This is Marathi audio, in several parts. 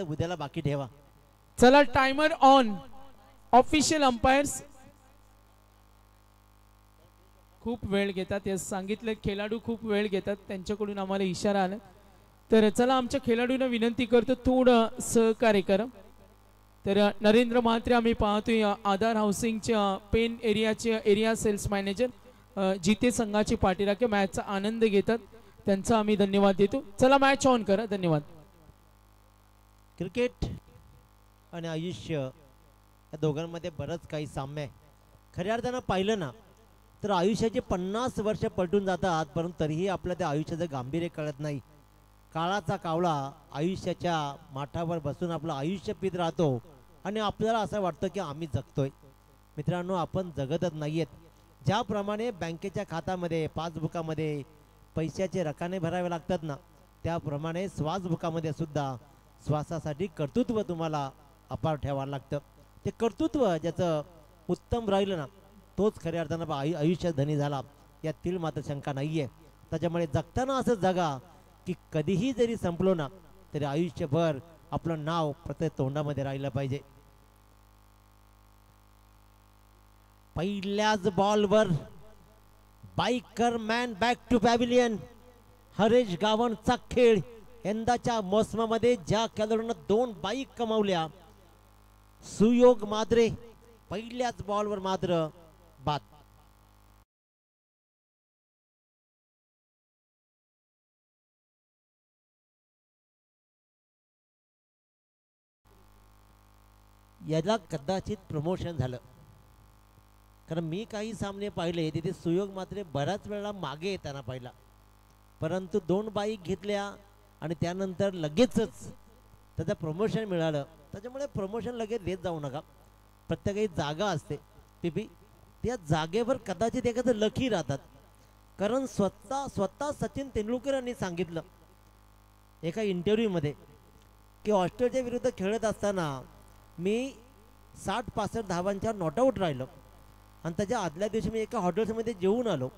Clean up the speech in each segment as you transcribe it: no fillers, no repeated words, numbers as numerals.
उद्याला बाकी ठेवा. चला टाइमर ऑन. ऑफिशियल अंपायर्स खूप वेळ घेतात, हे सांगितलं. खेळाडू खूप वेळ घेतात, त्यांच्याकडून आम्हाला इशारा आला. तर चला आमच्या खेळाडूंना विनंती करतो थोडं सहकार्य करा. तर नरेंद्र म्हात्रे आम्ही पाहतोय आधार हाऊसिंगच्या पेन एरियाचे एरिया सेल्स मॅनेजर जिते संघाची पाठीराखे मॅचचा आनंद घेतात, त्यांचा आम्ही धन्यवाद देतो. चला मॅच ऑन करा. धन्यवाद. क्रिकेट आणि आयुष्य या दोघांमध्ये बरंच काही साम्य आहे. खऱ्या अर्थानं पाहिलं ना तर आयुष्याचे 50 वर्ष पलटून जातात, परंतु तरीही आपल्या त्या आयुष्याचं गांभीर्य कळत नाही. काळाचा कावळा आयुष्याच्या माठावर बसून आपलं आयुष्य पित राहतो आणि आपल्याला असं वाटतं की आम्ही जगतोय. मित्रांनो, आपण जगतच नाही आहेत. ज्याप्रमाणे बँकेच्या खात्यामध्ये पासबुकामध्ये पैशाचे रकाने भरावे लागतात ना, त्याप्रमाणे श्वासबुकामध्ये सुद्धा श्वासासाठी कर्तृत्व तुम्हाला अपार ठेवावं लागतं. ते कर्तृत्व ज्याचं उत्तम राहिलं ना, तोच खऱ्या अर्थानं आयुष्यात धनी झाला, यातील मात्र शंका नाही आहे. त्याच्यामुळे जगताना असं जगा की कधीही जरी संपलो ना तरी आयुष्यभर आपलं नाव प्रत्येक तोंडामध्ये राहिलं पाहिजे. पहिल्याच बॉलवर Baikar man back to pavilion. Haresh गावणचा खेळ. यंदाच्या मोसमामध्ये ज्या खेळाडूंना 2 बाईक कमावल्या, सुयोग माद्रे पहिल्याच बॉलवर मात्र बाद. याला कदाचित प्रमोशन झालं, कारण मी काही सामने पाहिले तिथे सुयोग मात्र बऱ्याच वेळा मागे येताना पाहिला, परंतु 2 बाईक घेतल्या आणि त्यानंतर लगेचच त्याचं प्रमोशन मिळालं. त्याच्यामुळे प्रमोशन लगेच देत जाऊ नका. प्रत्येकाची जागा असते पीपी, त्या जागेवर कदाचित एखादं लकी राहतात. कारण स्वतः सचिन तेंडुलकर यांनी सांगितलं एका इंटरव्ह्यूमध्ये की ऑस्ट्रेलियाच्या विरुद्ध खेळत असताना मी 60-65 धावांच्या नॉट आऊट राहिलो आणि त्याच्या आदल्या दिवशी मी एका हॉटेल्समध्ये जेवून आलो.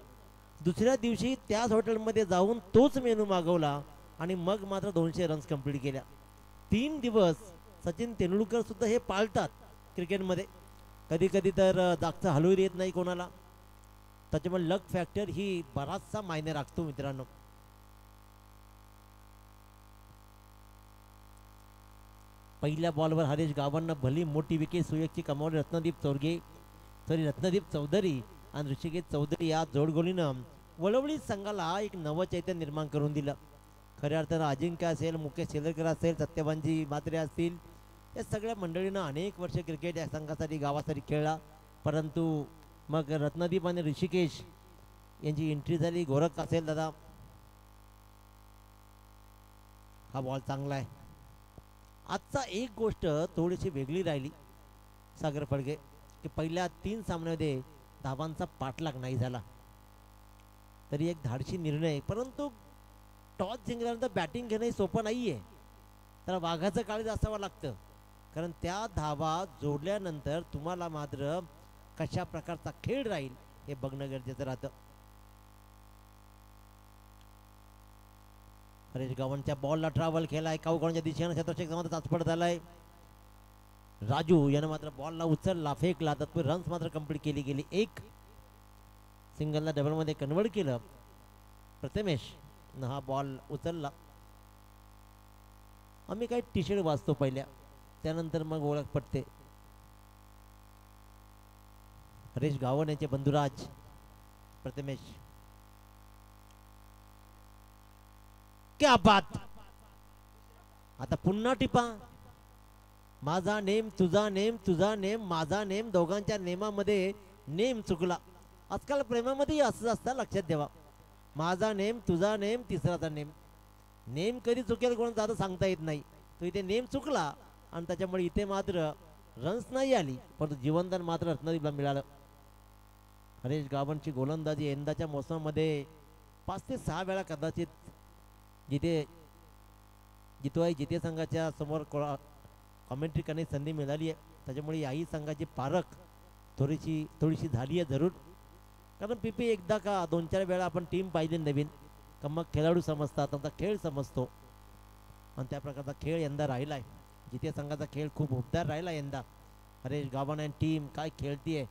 दुसऱ्या दिवशी त्याच हॉटेलमध्ये जाऊन तोच मेनू मागवला आणि मग मात्र 200 रन्स कंप्लीट केल्या. 3 दिवस सचिन तेंडुलकर सुद्धा हे पाळतात क्रिकेटमध्ये. कधी कधी तर जागचा हलवू येत नाही कोणाला. त्याच्यामुळे लक फॅक्टर ही बराचसा मायने राखतो मित्रांनो. पहिल्या बॉलवर हरेश गावांना भली मोठी विकेट सुयोगची कमावली रत्नदीप चौधरी आणि ऋषिकेश चौधरी या जोडगोलीनं वळवळी संघाला एक नवचैतन्य निर्माण करून दिलं. खऱ्या अर्थानं अजिंक्य असेल, मुकेश शेलरकर असेल, सत्यवानजी म्हात्रे असतील, या सगळ्या मंडळीनं अनेक वर्ष क्रिकेट या संघासाठी गावासाठी खेळला. परंतु मग रत्नदीप आणि ऋषिकेश यांची एंट्री झाली. गोरख असेल दादा, हा बॉल चांगला आहे. आजचा एक गोष्ट थोडीशी वेगळी राहिली सागर फडके, की पहिल्या 3 सामन्यामध्ये धावांचा पाठलाग नाही झाला. तरी एक धाडशी निर्णय, परंतु टॉस जिंकल्यानंतर बॅटिंग घेणं सोपं नाही आहे. तर वाघाचं काळीज असावं लागतं, कारण त्या धावा जोडल्यानंतर तुम्हाला मात्र कशा प्रकारचा खेळ राहील हे बघणं गरजेचं राहतं. हरेश गावांच्या बॉलला ट्रॅव्हल केलाय, काऊकोणच्या दिशेनं क्षेत्ररक्षक तात्पड झालाय. राजू यानं मात्र बॉलला उचलला, फेकला, तत्पूर्वी रन्स मात्र कंप्लीट केली गेली. एक सिंगलला डबलमध्ये कन्वर्ट केलं प्रथमेश न हा बॉल उचलला. आम्ही काही टी शर्ट वाचतो पहिल्या, त्यानंतर मग ओळख पडते. हरेश गावण यांचे बंधुराज प्रथमेश, क्या बात. आता पुन्हा टिपा. माझा नेम तुझा नेम, तुझा नेम माझा नेम, दोघांच्या नेमामध्ये नेम चुकला. आजकाल प्रेमामध्ये असंच असतं, लक्षात ठेवा. माझा नेम तुझा नेम तिसराचा नेम. नेम कधी चुकेल कोणाचा आता सांगता येत नाही. तो इथे नेम चुकला आणि त्याच्यामुळे इथे मात्र रन्स नाही आली, परंतु जीवनदान मात्र रत्नदीपला मिळालं. हरेश गावांची गोलंदाजी यंदाच्या मोसमामध्ये 5 ते 6 वेळा कदाचित जिते संघाच्या समोर कॉमेंट्री करण्याची संधी मिळाली आहे. त्याच्यामुळे याही संघाची पारख थोडीशी झाली आहे जरूर. कारण पीपी एकदा का 2-4 वेळा आपण टीम पाहिजे नवीन का मग खेळाडू समजतात, त्यांचा खेळ समजतो आणि त्या प्रकारचा खेळ यंदा राहिला आहे. जिथे संघाचा खेळ खूप उबदार राहिला यंदा. हरेश गावाने टीम काय खेळतीये.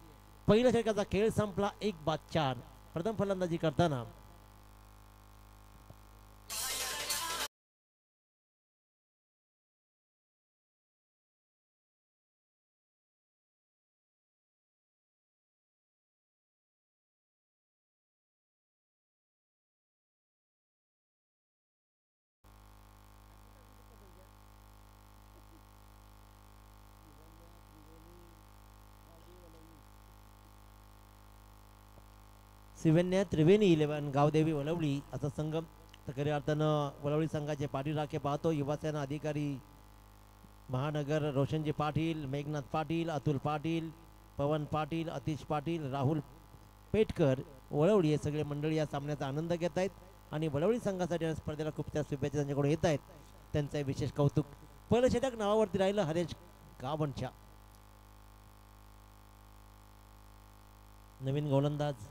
पहिल्या षटकाचा खेळ संपला 1-4. प्रथम फलंदाजी करताना शिवन्या त्रिवेणी 11 गावदेवी वलवली असा संगम. तर खऱ्या अर्थानं वलवली संघाचे पाठीराखे पाहतो युवासेना अधिकारी महानगर रोशनजी पाटील, मेघनाथ पाटील, अतुल पाटील, पवन पाटील, अतिश पाटील, राहुल पेटकर, वळवली हे सगळे मंडळी या सामन्याचा आनंद घेत आहेत आणि वळवली संघासाठी या स्पर्धेला खूप त्या शुभेच्छा त्यांच्याकडून येत आहेत. त्यांचं विशेष कौतुक. पहिलं षटक नावावरती राहिलं हरेश गावणच्या. नवीन गोलंदाज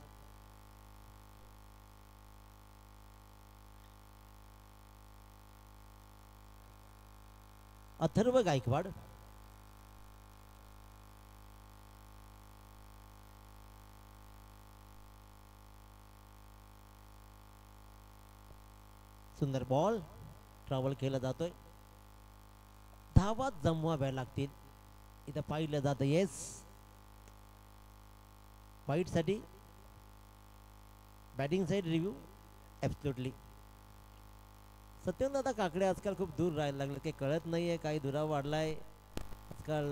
अथर्व गायकवाड. सुंदर बॉल ट्रॅव्हल केला जातोय. धावा जमवाव्या लागतील. इथं पाहिलं जातं येस वाईट साठी बॅटिंग साइड रिव्ह्यू ॲब्सोल्युटली. सत्येंद्रदादा काकडे आजकाल खूप दूर राहायला लागले. काही कळत नाहीये काही दुरावा वाढलाय आजकाल.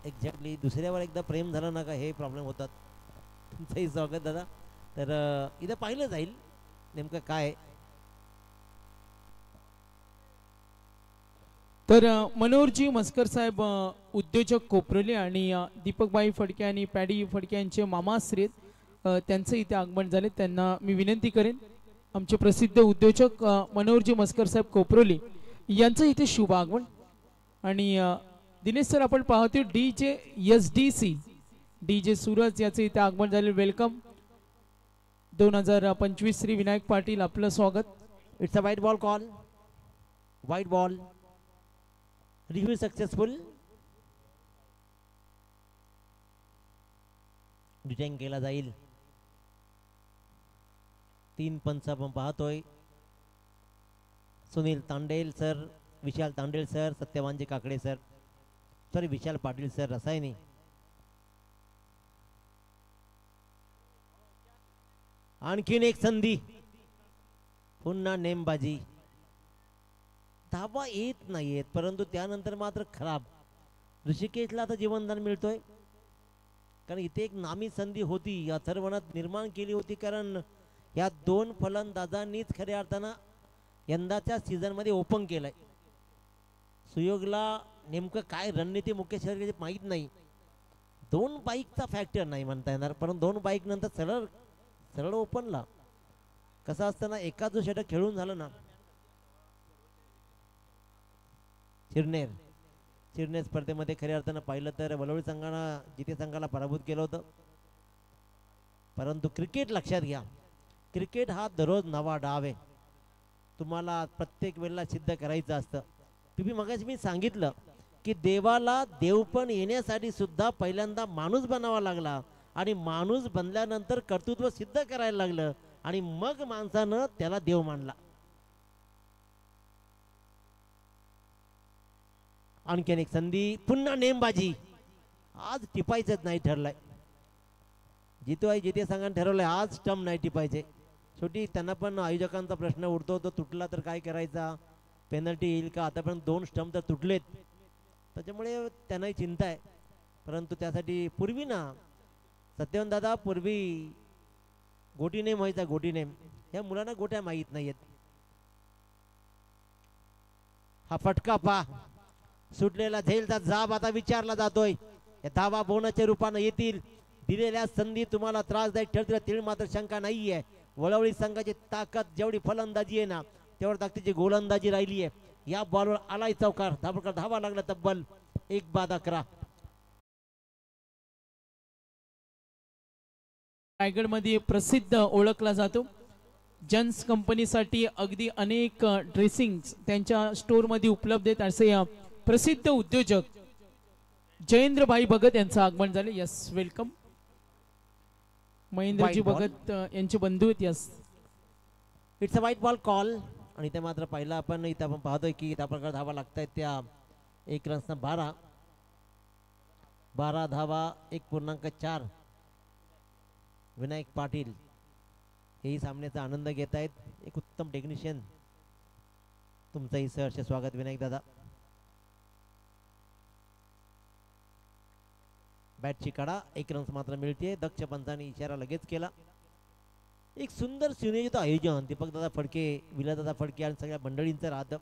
एक्झॅक्टली दुसऱ्यावर एकदा प्रेम झालं ना का हे प्रॉब्लेम होतात. तुमचंही स्वागत दादा. तर इथं पाहिलं जाईल नेमकं काय. तर मनोहरजी मस्कर साहेब उद्योजक कोपरोली आणि दीपकबाई फडके आणि पॅडी फडके यांचे मामा श्री त्यांचं इथे आगमन झाले. त्यांना मी विनंती करेन आमचे प्रसिद्ध उद्योजक मनोहरजी मस्कर साहेब कोपरोली यांचं इथे शुभ आगमन. आणि दिनेश सर आपण पाहतो DJSDC DJ सूरज याचं इथे आगमन झाले. वेलकम 2025 श्री विनायक पाटील आपलं स्वागत. It's a wide ball call. Wide ball review successful. Detain केला जाईल. 3 पंच आपण पाहतोय. सुनील तांडेल सर, विशाल तांडेल सर, सत्यवानजी Kakade sir, sorry Vishal Patil sir Rasayani. आणखीन एक संधी. पुन्हा नेमबाजी. धावा येत नाहीयेत परंतु त्यानंतर मात्र खराब. ऋषिकेशला आता जीवनदान मिळतोय कारण इथे एक नामी संधी होती अथर्वनात निर्माण केली होती. कारण या 2 फलंदाजांनीच खऱ्या अर्थानं यंदाच्या सीझनमध्ये ओपन केलंय. सुयोगला नेमकं काय रणनीती मुख्य शहराची माहीत नाही. 2 बाईकचा फॅक्टर नाही म्हणता येणार पण 2 बाईक नंतर सरळ सरळ ओपनला कसं असताना एका जो षटक खेळून झालं ना. चिरनेर स्पर्धेमध्ये खऱ्या अर्थानं पाहिलं तर वलवडी संघानं जिथे संघाला पराभूत केलं होतं. परंतु क्रिकेट लक्षात घ्या. क्रिकेट हा दररोज नवा डाव आहे. तुम्हाला प्रत्येक वेळेला सिद्ध करायचं असतं. पीपी मगाशी मी सांगितलं की देवाला देवपण येण्यासाठी सुद्धा पहिल्यांदा माणूस बनावा लागला आणि माणूस बनल्यानंतर कर्तृत्व सिद्ध करायला लागलं आणि मग माणसानं त्याला देव मानला. आणखीन एक संधी. पुन्हा नेमबाजी. आज टिपायचंच नाही ठरलंय. जिथे संघाने ठरवलंय आज स्टंप नाही टिपायचे. शेवटी त्यांना पण आयोजकांचा प्रश्न उडतो तो तुटला तर काय करायचा, पेनल्टी येईल का. आतापर्यंत 2 स्टंप तर तुटलेत त्याच्यामुळे त्यांनाही चिंता आहे. परंतु त्यासाठी पूर्वी ना सत्यवन दादा पूर्वी गोटी नेम व्हायचा. गोटी नेम ह्या मुलांना गोट्या माहीत नाहीयेत. हा फटका पा सुटलेला झेलचा जाब आता विचारला जातोय. या धावा बोनाच्या रूपानं येतील. दिलेल्या संधी तुम्हाला त्रासदायक ठरतील तीळ मात्र शंका नाहीये. वळवळी संघाची ताकद जेवढी फलंदाजी आहे ना तेवढी ताकदीची गोलंदाजी राहिली आहे. या बॉलवर आलाय चौकार. धावा लागला तब्बल 1-11. रायगडमध्ये प्रसिद्ध ओळखला जातो जन्स कंपनीसाठी अगदी अनेक ड्रेसिंग त्यांच्या स्टोअरमध्ये उपलब्ध आहेत असे प्रसिद्ध उद्योजक जयेंद्रभाई भगत यांचं आगमन झाले. Yes, welcome. महेंद्रजी भगत यांचे बंधू आहेत. Yes, it's a white ball call. आणि ते मात्र पहिला आपण इथं आपण पाहतोय की त्या प्रकार धावा लागतायत त्या 1 रन्सना 12 धावा 1.4. विनायक पाटील हेही सामन्याचा आनंद घेत आहेत. एक उत्तम टेक्निशियन. तुमचंही सहर्ष स्वागत विनायक दादा. बॅटची कडा 1 रन्स मात्र मिळते. दक्ष पंचांनी इशारा लगेच केला. एक सुंदर सुनियोजित आयोजन दीपक दादा फडके, विलादादा फडके आणि सगळ्या मंडळींचं राहतं.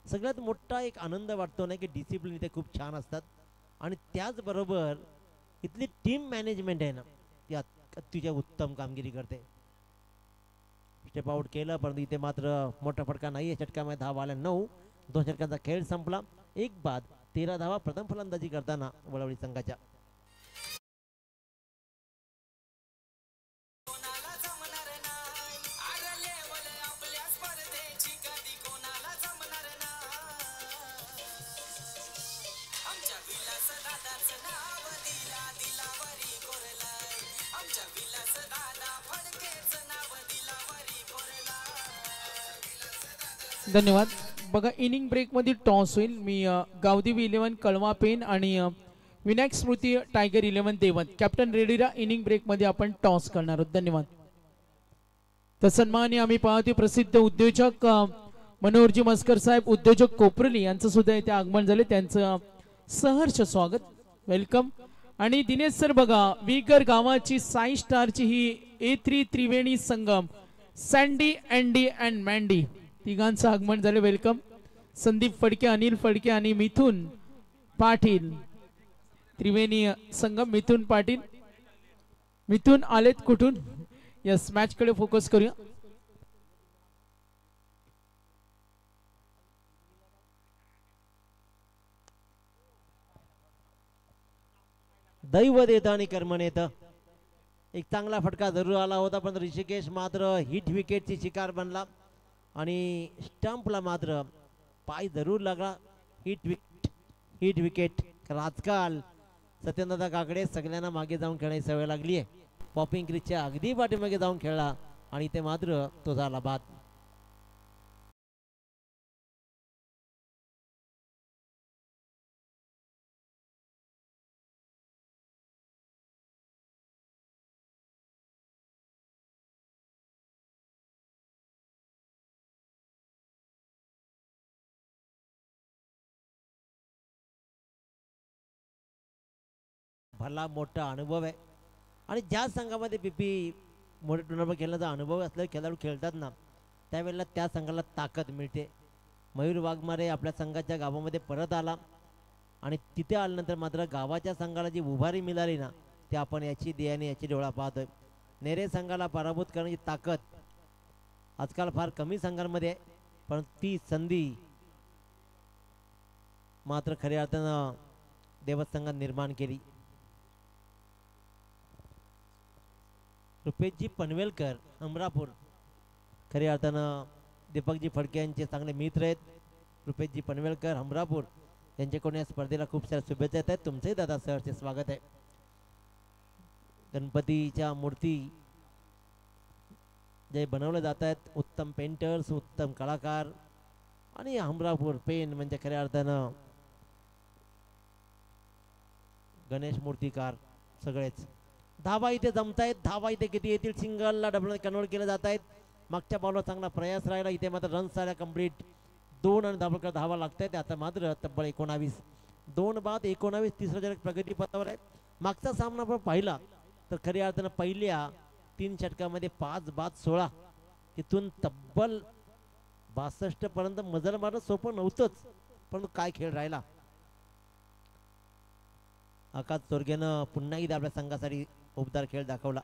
सगळ्यात मोठा एक आनंद वाटतो ना की डिसिप्लिन इथे खूप छान असतात आणि त्याचबरोबर इथली टीम मॅनेजमेंट आहे ना ती अतिशय उत्तम कामगिरी करते. स्टेप आउट केलं परंतु इथे मात्र मोठा फटका नाही आहे. षटकामध्ये धावा आल्या 9. 2 षटकांचा खेळ संपला. 1 बाद 13 धावा प्रथम फलंदाजी करताना वळवली संघाच्या. धन्यवाद. बघा, इनिंग ब्रेक मध्ये टॉस होईल. मी गावदेवी 11 कळवा पेन आणि विनायक स्मृती टायगर 11 देवत कॅप्टन रेडीला इनिंग ब्रेक मध्ये आपण टॉस करणार आहोत. धन्यवाद. तर सन्माननीय आम्ही पाहतो प्रसिद्ध उद्योजक मनोहरजी मस्कर साहेब, उद्योजक कोपरली यांचं सुद्धा इथे आगमन झाले. त्यांचं सहर्ष स्वागत, वेलकम. आणि दिनेश सर बघा, विगर गावाची साई स्टारची ही A3 Triveni Sangam Sandy, Andy and Mandy तिघांचं आगमन झाले. वेलकम. संदीप फडके, अनिल फडके आणि मिथुन पाटील. त्रिवेणी संगम मिथुन पाटील. मिथुन आलेत कुठून? यस, मॅच कडे फोकस करूया. दैव देत आणि कर्म नेत. एक चांगला फटका जरूर आला होता पण ऋषिकेश मात्र हिट विकेटची शिकार बनला आणि स्टंपला मात्र पाय जरूर लागला. Hit wicket. कारण आजकाल सत्येंद्रदा काकडे सगळ्यांना मागे जाऊन खेळण्याची सवय लागली आहे. पॉपिंग क्रीजच्या अगदी पाठीमागे जाऊन खेळला आणि ते मात्र तो झाला बाद. भला मोठा अनुभव आहे आणि ज्या संघामध्ये पीपी मोठे टुर्नामेंट खेळण्याचा अनुभव असलेले खेळाडू खेळतात ना त्यावेळेला त्या संघाला ताकद मिळते. मयूर वाघमारे आपल्या संघाच्या गावामध्ये परत आला आणि तिथे आल्यानंतर मात्र गावाच्या संघाला जी उभारी मिळाली ना ते आपण याची देयाने याची डोळा पाहतोय. नेरे संघाला पराभूत करण्याची ताकद आजकाल फार कमी संघांमध्ये आहे पण ती संधी मात्र खऱ्या अर्थानं देवत संघात निर्माण केली. रुपेशजी पनवेलकर अमरापूर खऱ्या अर्थानं दीपकजी फडके यांचे चांगले मित्र आहेत. रुपेशजी पनवेलकर अमरापूर यांच्याकडून या स्पर्धेला खूप साऱ्या शुभेच्छा येत आहेत. तुमचंही दादा सहर्ष स्वागत आहे. गणपतीच्या मूर्ती जे बनवले जात आहेत उत्तम पेंटर्स, उत्तम कलाकार आणि अमरापूर पेन म्हणजे खऱ्या अर्थानं गणेश मूर्तिकार सगळेच. धावा इथे जमतायत. धावा इथे किती येतील? सिंगलला डबल कन्वर्ट केले जात आहेत. मागच्या बॉलवर चांगला प्रयास राहिला. इथे मात्र रन्स आल्या कंप्लीट. 2 आणि धावा धावा लागत आहेत. आता मात्र तब्बल 19. 2 बाद 19. तिसरा जग प्रगतीपथावर आहे. मागचा सामना आपण पाहिला तर खऱ्या अर्थानं पहिल्या 3 षटकामध्ये 5 बाद 16 तिथून तब्बल 62 पर्यंत मजल मारणं सोपं नव्हतंच पण काय खेळ राहिला. आकाश चोरगेनं पुन्हा एकदा आपल्या संघासाठी उबदार खेळ दाखवला.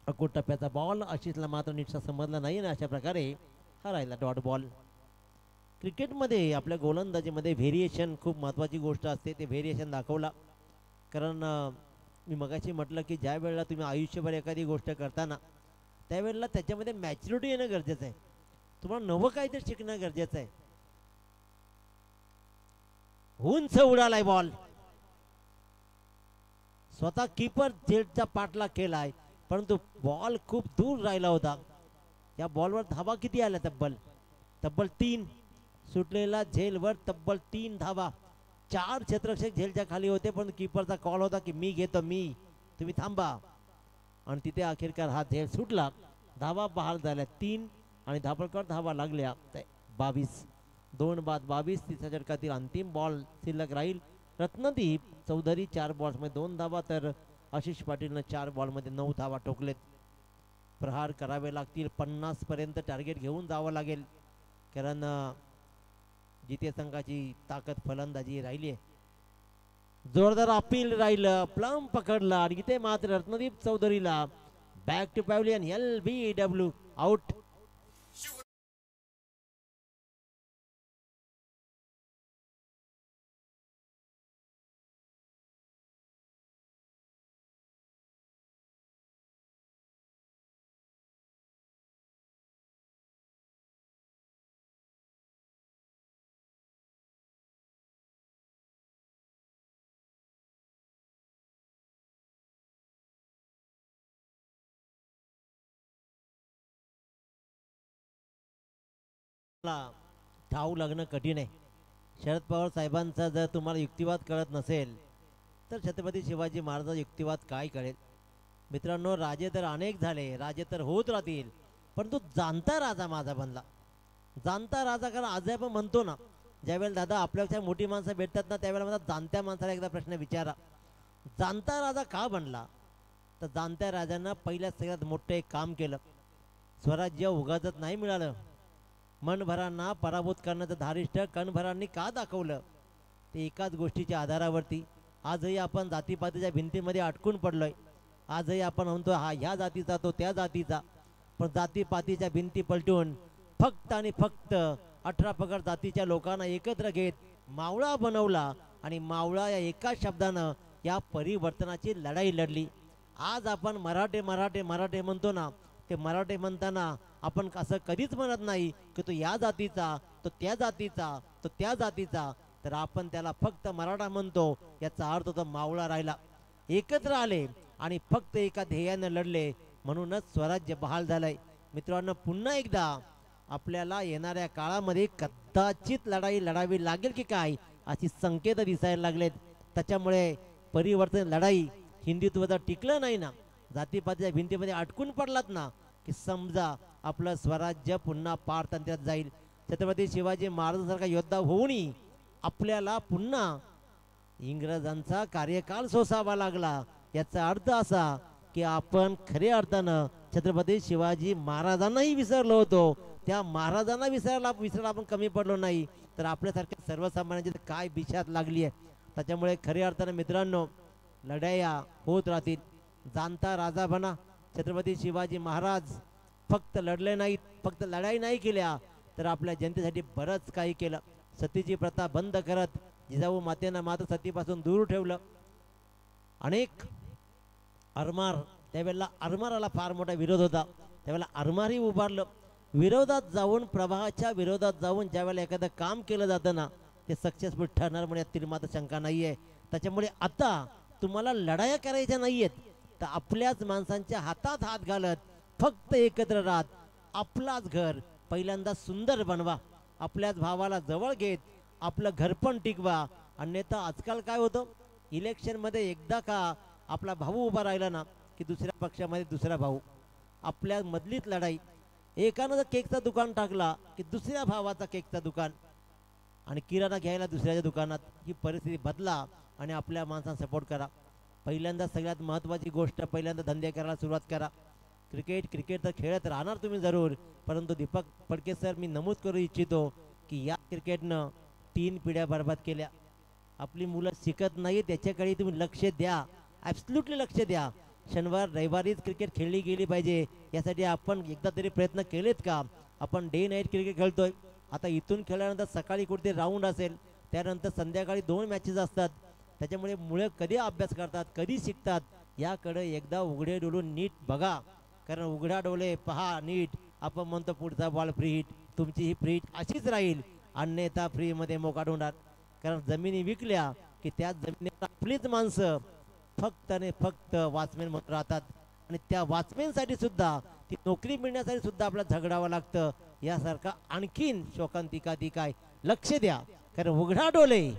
अकोट टप्प्याचा बॉल आशिषला मात्र नीटसा समजला नाही आणि अशा प्रकारे हा राहिला डॉट बॉल. क्रिकेटमध्ये आपल्या गोलंदाजीमध्ये व्हेरिएशन खूप महत्त्वाची गोष्ट असते. ते व्हेरिएशन दाखवला कारण मी मगाशी म्हटलं की ज्या वेळेला तुम्ही आयुष्यभर एखादी गोष्ट करताना त्यावेळेला त्याच्यामध्ये मॅच्युरिटी येणं गरजेचं आहे. तुम्हाला नवं काहीतरी शिकणं गरजेचं आहे. उंच उडालाय बॉल, स्वतः कीपर झेलचा पाठला केलाय, परंतु बॉल खूप दूर राहिला होता. या बॉलवर धावा किती आल्या? तब्बल तब्बल 3. सुटलेला झेलवर तब्बल 3 धावा. 4 क्षेत्ररक्षक झेलच्या खाली होते, पण कीपरचा कॉल होता की मी घेतो, तुम्ही थांबा. आणि तिथे अखेरकार हा झेल सुटला. धावा बहाल झाल्या 3 आणि धापळकर धावा लागल्या 22. 2 बाद 22. तिसऱ्या षटकातील अंतिम बॉल शिल्लक राहील. रत्नदीप चौधरी 4 बॉल्समध्ये 2 धावा, तर आशिष पाटीलनं 4 बॉलमध्ये 9 धावा ठोकलेत. प्रहार करावे लागतील, 50 पर्यंत टार्गेट घेऊन जावं लागेल, कारण जिथे संघाची ताकद फलंदाजी राहिली आहे. जोरदार अपील राहिलं, प्लम पकडला आणि इथे मात्र रत्नदीप चौधरीला back to pavilion, LBW out. ठाऊ लागणं कठीण आहे. शरद पवार साहेबांचा जर तुम्हाला युक्तिवाद कळत नसेल तर छत्रपती शिवाजी महाराजांचा युक्तिवाद काय कळेल? मित्रांनो, राजे तर अनेक झाले, राजे तर होत राहतील, परंतु जाणता राजा माझा बनला. जाणता राजा, कारण आज आपण म्हणतो ना, ज्यावेळेला दादा आपल्यापेक्षा मोठी माणसं भेटतात ना, त्यावेळेला मला जाणत्या माणसाला एकदा प्रश्न विचारा, जाणता राजा का बनला? तर जाणत्या राजांना पहिल्या सगळ्यात मोठं एक काम केलं. स्वराज्य उगाजत नाही मिळालं, मनभरांना पराभूत करण्याचं धारिष्ट कणभरांनी का दाखवलं? ते एकाच गोष्टीच्या आधारावरती. आजही आपण जातीपातीच्या भिंतीमध्ये अटकून पडलोय. आजही आपण म्हणतो हा ह्या जातीचा, तो त्या जातीचा, पण जातीपातीच्या भिंती पलटून फक्त आणि फक्त 18 पगड जातीच्या लोकांना एकत्र घेत मावळा बनवला आणि मावळा या एका शब्दानं या परिवर्तनाची लढाई लढली. आज आपण मराठे मराठे मराठे म्हणतो ना, ते मराठे म्हणताना आपण असं कधीच म्हणत नाही की तो या जातीचा, तो त्या जातीचा, तो त्या जातीचा, तर आपण त्याला फक्त मराठा म्हणतो. याचा अर्थ तो मावळा राहिला. एकत्र आले आणि फक्त एका ध्येयानं लढले, म्हणूनच स्वराज्य बहाल झालंय. मित्रांनो, पुन्हा एकदा आपल्याला येणाऱ्या काळामध्ये कदाचित लढाई लढावी लागेल की काय अशी संकेत दिसायला लागलेत. त्याच्यामुळे परिवर्तन लढाई हिंदुत्वाचं टिकलं नाही ना, जातीपातीच्या भिंतीमध्ये अटकून पडलात ना, की समजा आपलं स्वराज्य पुन्हा पारतंत्र्यात जाईल. छत्रपती शिवाजी महाराजांसारखा योद्धा होऊनही आपल्याला पुन्हा इंग्रजांचा कार्यकाल सोसावा लागला. याचा अर्थ असा की आपण खऱ्या अर्थानं छत्रपती शिवाजी महाराजांनाही विसरलो होतो. त्या महाराजांना विसरायला आपण कमी पडलो नाही, तर आपल्यासारख्या सर्वसामान्यांची काय बिशात लागली आहे. त्याच्यामुळे खऱ्या अर्थानं मित्रांनो, लढाया होत राहतील. जाणता राजा बना. छत्रपती शिवाजी महाराज फक्त लढले नाहीत, फक्त लढाई नाही केल्या, तर आपल्या जनतेसाठी बरंच काही केलं. सतीची प्रथा बंद करत जिजाऊ मातेनं मात्र सतीपासून दूर ठेवलं. अनेक आरमार, त्यावेळेला आरमाराला फार मोठा विरोध होता, त्यावेळेला आरमारही उभारलं. विरोधात जाऊन, प्रवाहाच्या विरोधात जाऊन ज्यावेळेला एखादं काम केलं जातं ना, ते सक्सेसफुल ठरणार म्हणजे यातील मात्र शंका नाही आहे. त्याच्यामुळे आता तुम्हाला लढाया करायच्या नाहीयेत, तर आपल्याच माणसांच्या हातात हात घालत फक्त एकत्र राहत आपलाच घर पहिल्यांदा सुंदर बनवा. आपल्याच भावाला जवळ घेत आपलं घर पण टिकवा. अन्यथा आजकाल काय होतं, इलेक्शनमध्ये एकदा का आपला भाऊ उभा राहिला ना, की दुसऱ्या पक्षामध्ये दुसरा भाऊ, आपल्या मधलीच लढाई. एकानं जर केकचं दुकान टाकला की दुसऱ्या भावाचा केकचं दुकान, आणि किराणा घ्यायला दुसऱ्याच्या दुकानात. ही परिस्थिती बदला आणि आपल्या माणसांना सपोर्ट करा. पहिल्यांदा सगळ्यात महत्त्वाची गोष्ट, पहिल्यांदा धंदे करायला सुरुवात करा. क्रिकेट तर खेळत राहणार तुम्ही जरूर, परंतु दीपक फडके सर, मी नमूद करू इच्छितो की या क्रिकेटनं 3 पिढ्या बर्बाद केल्या. आपली मुलं शिकत नाही, त्याच्याकडे तुम्ही लक्ष द्या, ॲब्सल्युटली लक्ष द्या. शनिवार रविवारीच क्रिकेट खेळली गेली पाहिजे, यासाठी आपण एकदा तरी प्रयत्न केलेत का? आपण डे नाईट क्रिकेट खेळतोय. आता इथून खेळल्यानंतर सकाळी कुठे राऊंड असेल, त्यानंतर संध्याकाळी 2 मॅचेस असतात, त्याच्यामुळे मुळे कधी अभ्यास करतात कधी शिकतात याकडे एकदा उघडे डोलून नीट बघा. कारण उघडा डोळे पहा नीट, आपण म्हणतो पुढचा बॉल फ्री हिट, तुमची ही फ्री हिट अशीच राहील, अन्यथा फ्रीमध्ये मोका डोंडार. कारण जमिनी विकल्या की त्या जमिनीवर आपलीच माणसं फक्त आणि फक्त वॉचमॅन म्हणून राहतात आणि त्या वॉचमॅनसाठी सुद्धा ती नोकरी मिळण्यासाठी सुद्धा आपल्याला झगडावं लागतं. यासारखा आणखीन शोकांतिका ती काय, लक्ष द्या. कारण उघडा डोळे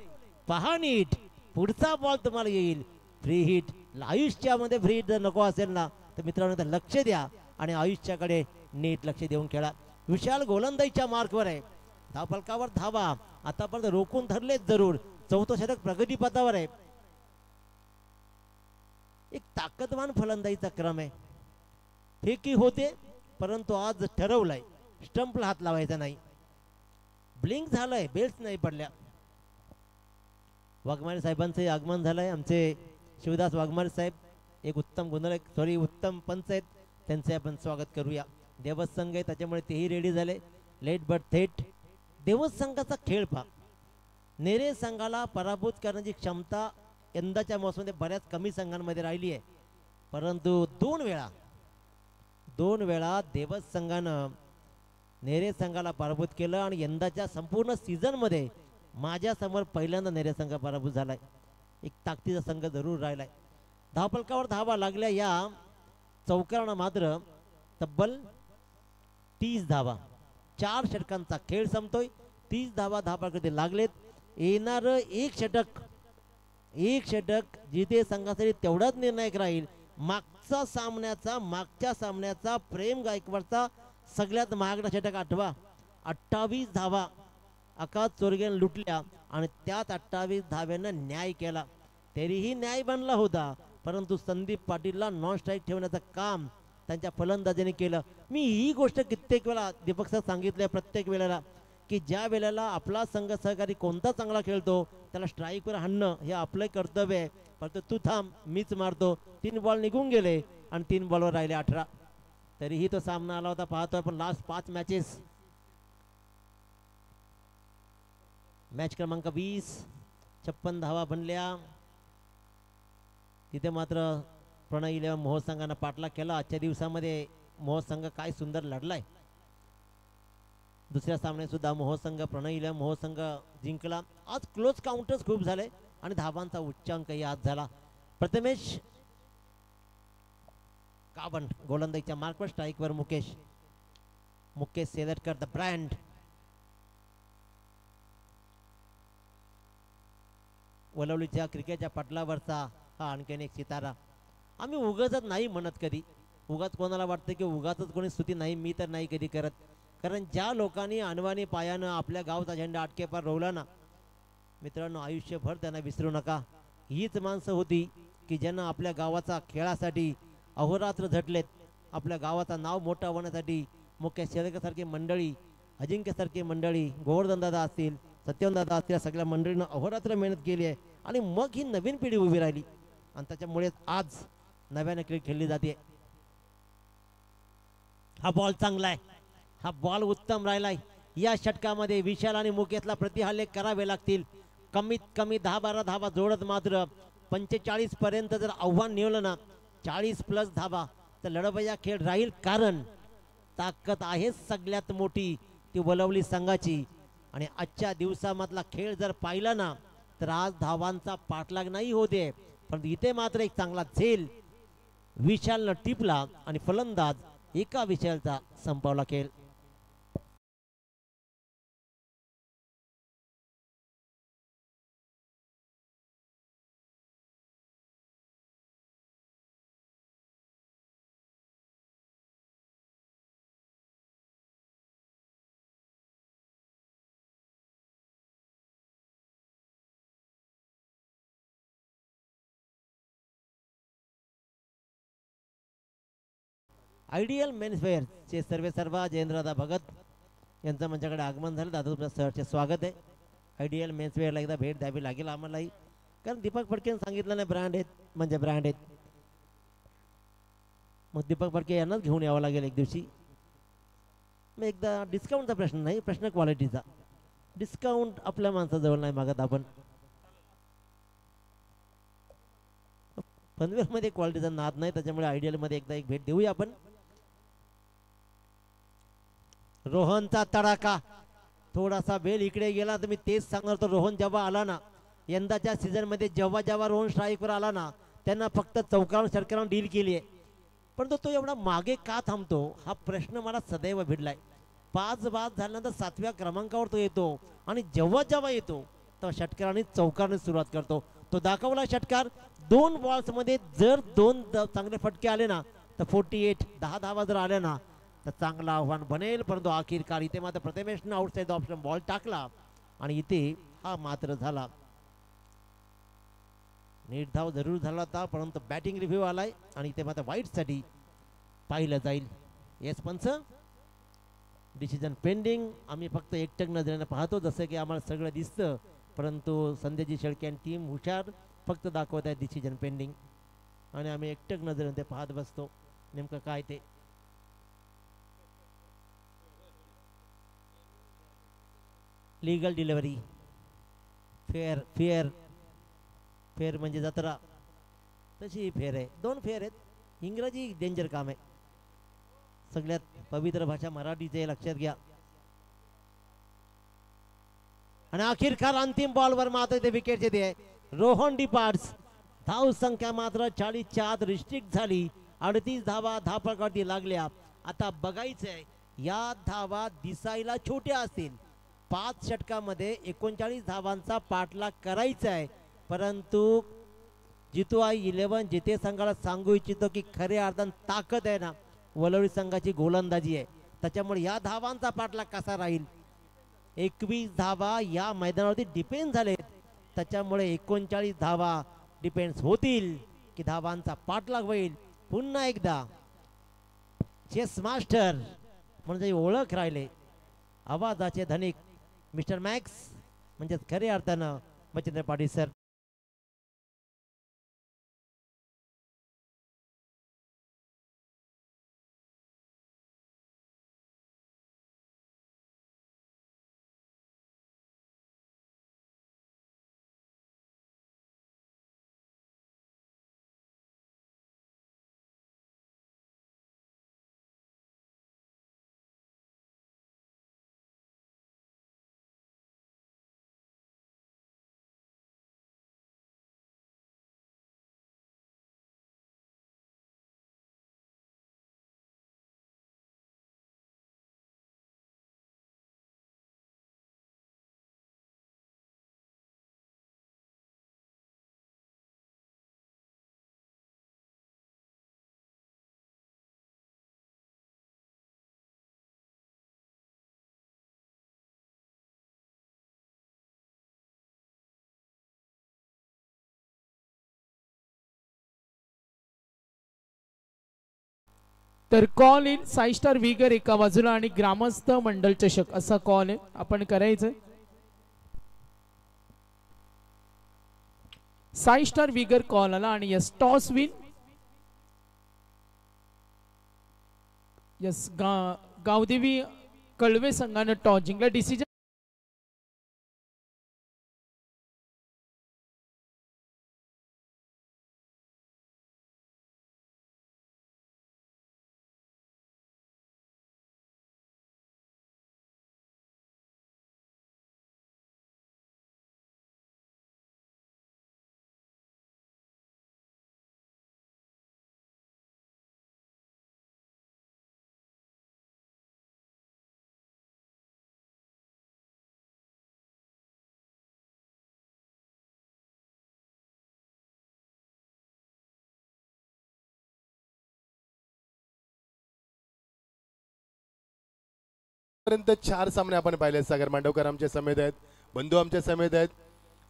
पहा नीट, पुढचा बॉल तुम्हाला येईल फ्री हिट. आयुष्यामध्ये फ्री हिट जर नको असेल ना तर मित्रांनो तर लक्ष द्या आणि आयुष्याकडे नीट लक्ष देऊन खेळा. विशाल गोलंदाजीच्या मार्कवर आहे, धावफलकावर धावा आतापर्यंत रोखून धरलेच जरूर. चौथं षटक प्रगतीपथावर आहे. एक ताकदवान फलंदाजीचा क्रम आहे. फेकी होते परंतु आज ठरवलंय स्टंपला हात लावायचा नाही. ब्लिंक झालंय, बेल्स नाही पडल्या. वाघमारे साहेबांचे आगमन झालंय. आमचे शिवदास वाघमारे साहेब एक उत्तम गोंधळ उत्तम पंच आहेत, त्यांचे आपण स्वागत करूया. देवस संघ आहे त्याच्यामुळे तेही रेडी झाले. लेट बट थेट देवस संघाचा खेळ पहा. नेरे संघाला पराभूत करण्याची क्षमता यंदाच्या मोसमध्ये बऱ्याच कमी संघांमध्ये राहिली आहे. परंतु दोन वेळा देवस संघानं नेरे संघाला पराभूत केलं आणि यंदाच्या संपूर्ण सीझनमध्ये माझ्यासमोर पहिल्यांदा नेरे संघ पराभूत झालाय. एक ताकदीचा संघ जरूर राहिलाय. धावफलकावर धावा लागल्या या चौकारानं मात्र तब्बल 30 धावा. 4 षटकांचा खेळ संपतोय. 30 धावा धावफलकावरती लागलेत. येणार एक षटक जिथे संघासाठी तेवढाच निर्णायक राहील. मागच्या सामन्याचा प्रेम गायकवाडचा सगळ्यात महागडा षटक आठवा. 28 धावा आकाश चोरगेने लुटल्या आणि त्यात 28 धाव्यांना न्याय केला. तरीही न्याय बनला होता परंतु संदीप पाटीलला नॉन स्ट्राईक ठेवण्याचं काम त्यांच्या फलंदाजीने केलं. मी ही गोष्ट कित्येक वेळा दीपक सर सांगितलं प्रत्येक वेळेला की ज्या वेळेला आपला संघ सहकारी कोणता चांगला खेळतो त्याला स्ट्राईकवर हाणणं हे आपलं कर्तव्य आहे. फक्त तू थांब मीच मारतो. 3 बॉल निघून गेले आणि 3 बॉलवर राहिले 18. तरीही तो सामना आला होता पाहतोय. पण लास्ट 5 मॅचेस मॅच क्रमांक 20 56 धावा बनल्या. तिथे मात्र प्रणय इलेव्हन मोहोळ संघानं पाठलाग केला. आजच्या दिवसामध्ये मोहोळ संघ काय सुंदर लढलाय. दुसऱ्या सामन्यात सुद्धा मोहोळ संघ प्रणय इलेव्हन मोहोळ संघ जिंकला. आज क्लोज काउंटर्स खूप झाले आणि धावांचा उच्चांकही आज झाला. प्रथमेश काबन गोलंदाजीच्या मार्कवर, स्ट्राईकवर मुकेश सेलटकर द ब्रँड. वलवलीच्या क्रिकेटच्या पटलावरचा हा आणखीन एक सितारा. आम्ही उगाच नाही म्हणत कधी, उगाच कोणाला वाटतं की उगाच कोणी स्तुती नाही, मी तर नाही कधी करत. कारण ज्या लोकांनी अनवाणी पायानं आपल्या गावचा झेंडा आटकेपार रोवला ना मित्रांनो, आयुष्यभर त्यांना विसरू नका. हीच माणसं होती की ज्यांना आपल्या गावाचा खेळासाठी अहोरात्र झटलेत. आपल्या गावाचं नाव मोठं होण्यासाठी मुख्य शेतकऱ्यासारखी मंडळी, अजिंक्यसारखी मंडळी, गोवर्धनदादा असतील, सत्यवनदादा असतील, सगळ्या मंडळीनं अहोरात्र मेहनत केली आहे आणि मग ही नवीन पिढी उभी राहिली आणि त्याच्यामुळे आज नव्याने क्रिकेट खेळली जाते. हा बॉल चांगला आहे, हा बॉल उत्तम राहिलाय. या षटकामध्ये विशाल आणि मुकेशला प्रतिहल्ले करावे लागतील. कमीत कमी 10-12 धावा जोडत मात्र 45 पर्यंत जर आव्हान निवलं ना 40+ धावा तर लढवया खेळ राहील. कारण ताकद आहे सगळ्यात मोठी ती वलवली संघाची. आणि आजच्या दिवसामधला खेळ जर पाहिला ना तर आज धावांचा पाठलाग नाही होते, पण इथे मात्र एक चांगला झेल विशालनं टिपला आणि फलंदाज एका विशालचा संपवला खेळ. आयडियल मेन्सवेअर चे सर्वेसर्वा जयेंद्रदा भगत यांचं माझ्याकडे आगमन झालं. दादा तुमचं सरचे स्वागत आहे. आयडियल मेन्सवेअरला एकदा भेट द्यावी लागेल आम्हालाही, कारण दीपक फडकेने सांगितलं नाही ब्रँड आहेत म्हणजे ब्रँड आहेत. मग दीपक फडके यांनाच घेऊन यावं लागेल एक दिवशी. मग एकदा डिस्काउंटचा प्रश्न नाही, प्रश्न क्वालिटीचा. डिस्काउंट आपल्या माणसाजवळ नाही मागत आपण. पनवेलमध्ये क्वालिटीचा नाद नाही, त्याच्यामुळे आयडियलमध्ये एकदा एक भेट देऊया आपण. रोहनचा तडाखा थोडासा बेल इकडे गेला तर मी तेच सांगणार होतो. रोहन जेव्हा आला ना यंदाच्या सीझनमध्ये, जेव्हा जेव्हा रोहन स्ट्राईकवर आला ना त्यांना फक्त चौकारावर षटकारावर डील केली आहे. परंतु तो एवढा मागे का थांबतो हा प्रश्न मला सदैव भिडलाय. 5 बाद झाल्यानंतर 7व्या क्रमांकावर तो येतो आणि जेव्हा जेव्हा येतो तेव्हा षटकाराने चौकाराने सुरुवात करतो. तो दाखवला षटकार 2 बॉल्समध्ये जर 2 चांगले फटके आले ना तर 48 10 धावा जर आल्या ना तर चांगला आव्हान बनेल. परंतु अखेरकार इथे मात्र प्रथमेशनं आउटसाइड ऑप्शन बॉल टाकला आणि इथे हा मात्र झाला. नीट धाव जरूर झाला होता परंतु बॅटिंग रिव्ह्यू आलाय आणि इथे मात्र वाईटसाठी पाहिलं जाईल. येस पंच, डिसिजन पेंडिंग. आम्ही फक्त एकटक नजरेनं पाहतो जसं की आम्हाला सगळं दिसतं, परंतु संध्याजी शेळके आणि टीम हुशार फक्त दाखवत आहे डिसिजन पेंडिंग आणि आम्ही एकटक नजरेनं ते पाहत बसतो नेमकं काय ते. Legal delivery, fair fair fair म्हणजे जत्रा, तशी फेअर आहे. 2 फेअर आहेत. इंग्रजी डेंजर काम आहे. सगळ्यात पवित्र भाषा मराठीचे लक्षात घ्या. आणि अखेरकार अंतिम बॉलवर मात्र ते विकेटचे ते रोहन डिपार्ट्स. धाव संख्या मात्र 40च्या आत रिस्ट्रिक्ट झाली. 38 धावा धापकाठी लागल्या. आता बघायचंय या धावा दिसायला छोट्या असतील, 5 षटकामध्ये 39 धावांचा पाठलाग करायचा आहे. परंतु जितू 11 जिथे संघाला सांगू इच्छितो की खऱ्या अर्थान ताकद आहे ना वलवडी संघाची गोलंदाजी आहे, त्याच्यामुळे या धावांचा पाठलाग कसा राहील. 21 धावा या मैदानावरती डिपेंड झालेत, त्याच्यामुळे 39 धावा डिपेंड होतील की धावांचा पाठलाग होईल. पुन्हा एकदा चेस मास्टर म्हणजे ओळख राहिले, आवाजाचे धनिक मिस्टर मॅक्स म्हणजे खऱ्या अर्थानं मच्छिंद्र पाटील सर. तर कॉल इन 6 स्टार विगर एका बाजूला आणि ग्रामस्थ मंडल चषक असा कॉल आहे आपण करायचं. 6 स्टार विगर कॉल आला आणि yes toss win. Yes Gaondevi Kalwe संघानं टॉस जिंकला. डिसिजन पर्यंत 4 सामने आपण पाहिले. सागर मांडवकर आमच्या समेत आहेत, बंधू आमच्या समेत आहेत.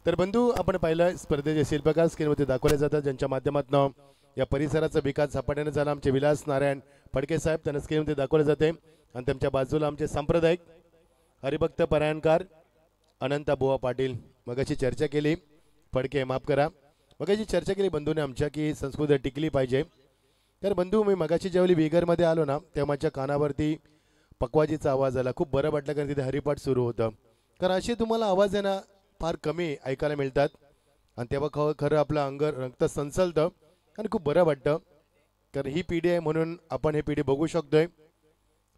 तर बंधू आपण पाहिलं स्पर्धेचे शिल्पकार स्क्रीनवरती दाखवले जातात ज्यांच्या माध्यमातून या परिसराचा विकास झपाट्याने झाला. आमचे विलास नारायण फडके साहेब त्यांना स्क्रीनवरती दाखवले जाते आणि त्यांच्या बाजूला आमचे सांप्रदायिक हरिभक्त परायणकार अनंता बुवा पाटील. मगाशी चर्चा केली फडके माफ करा, मगाशी चर्चा केली बंधूने आमच्या की संस्कृती टिकली पाहिजे. तर बंधू मी मगाशी ज्यावेळी विगरमध्ये आलो ना तेव्हा माझ्या कानावरती पकवाजीचा आवाज आला. खूप बरं वाटलं कारण तिथे हरिपाठ सुरू होतं. कारण असे तुम्हाला आवाज आहे ना फार कमी ऐकायला मिळतात आणि तेव्हा खरं आपलं अंग रक्त संचलतं आणि खूप बरं वाटतं, कारण ही पिढी आहे म्हणून आपण ही पिढी बघू शकतोय.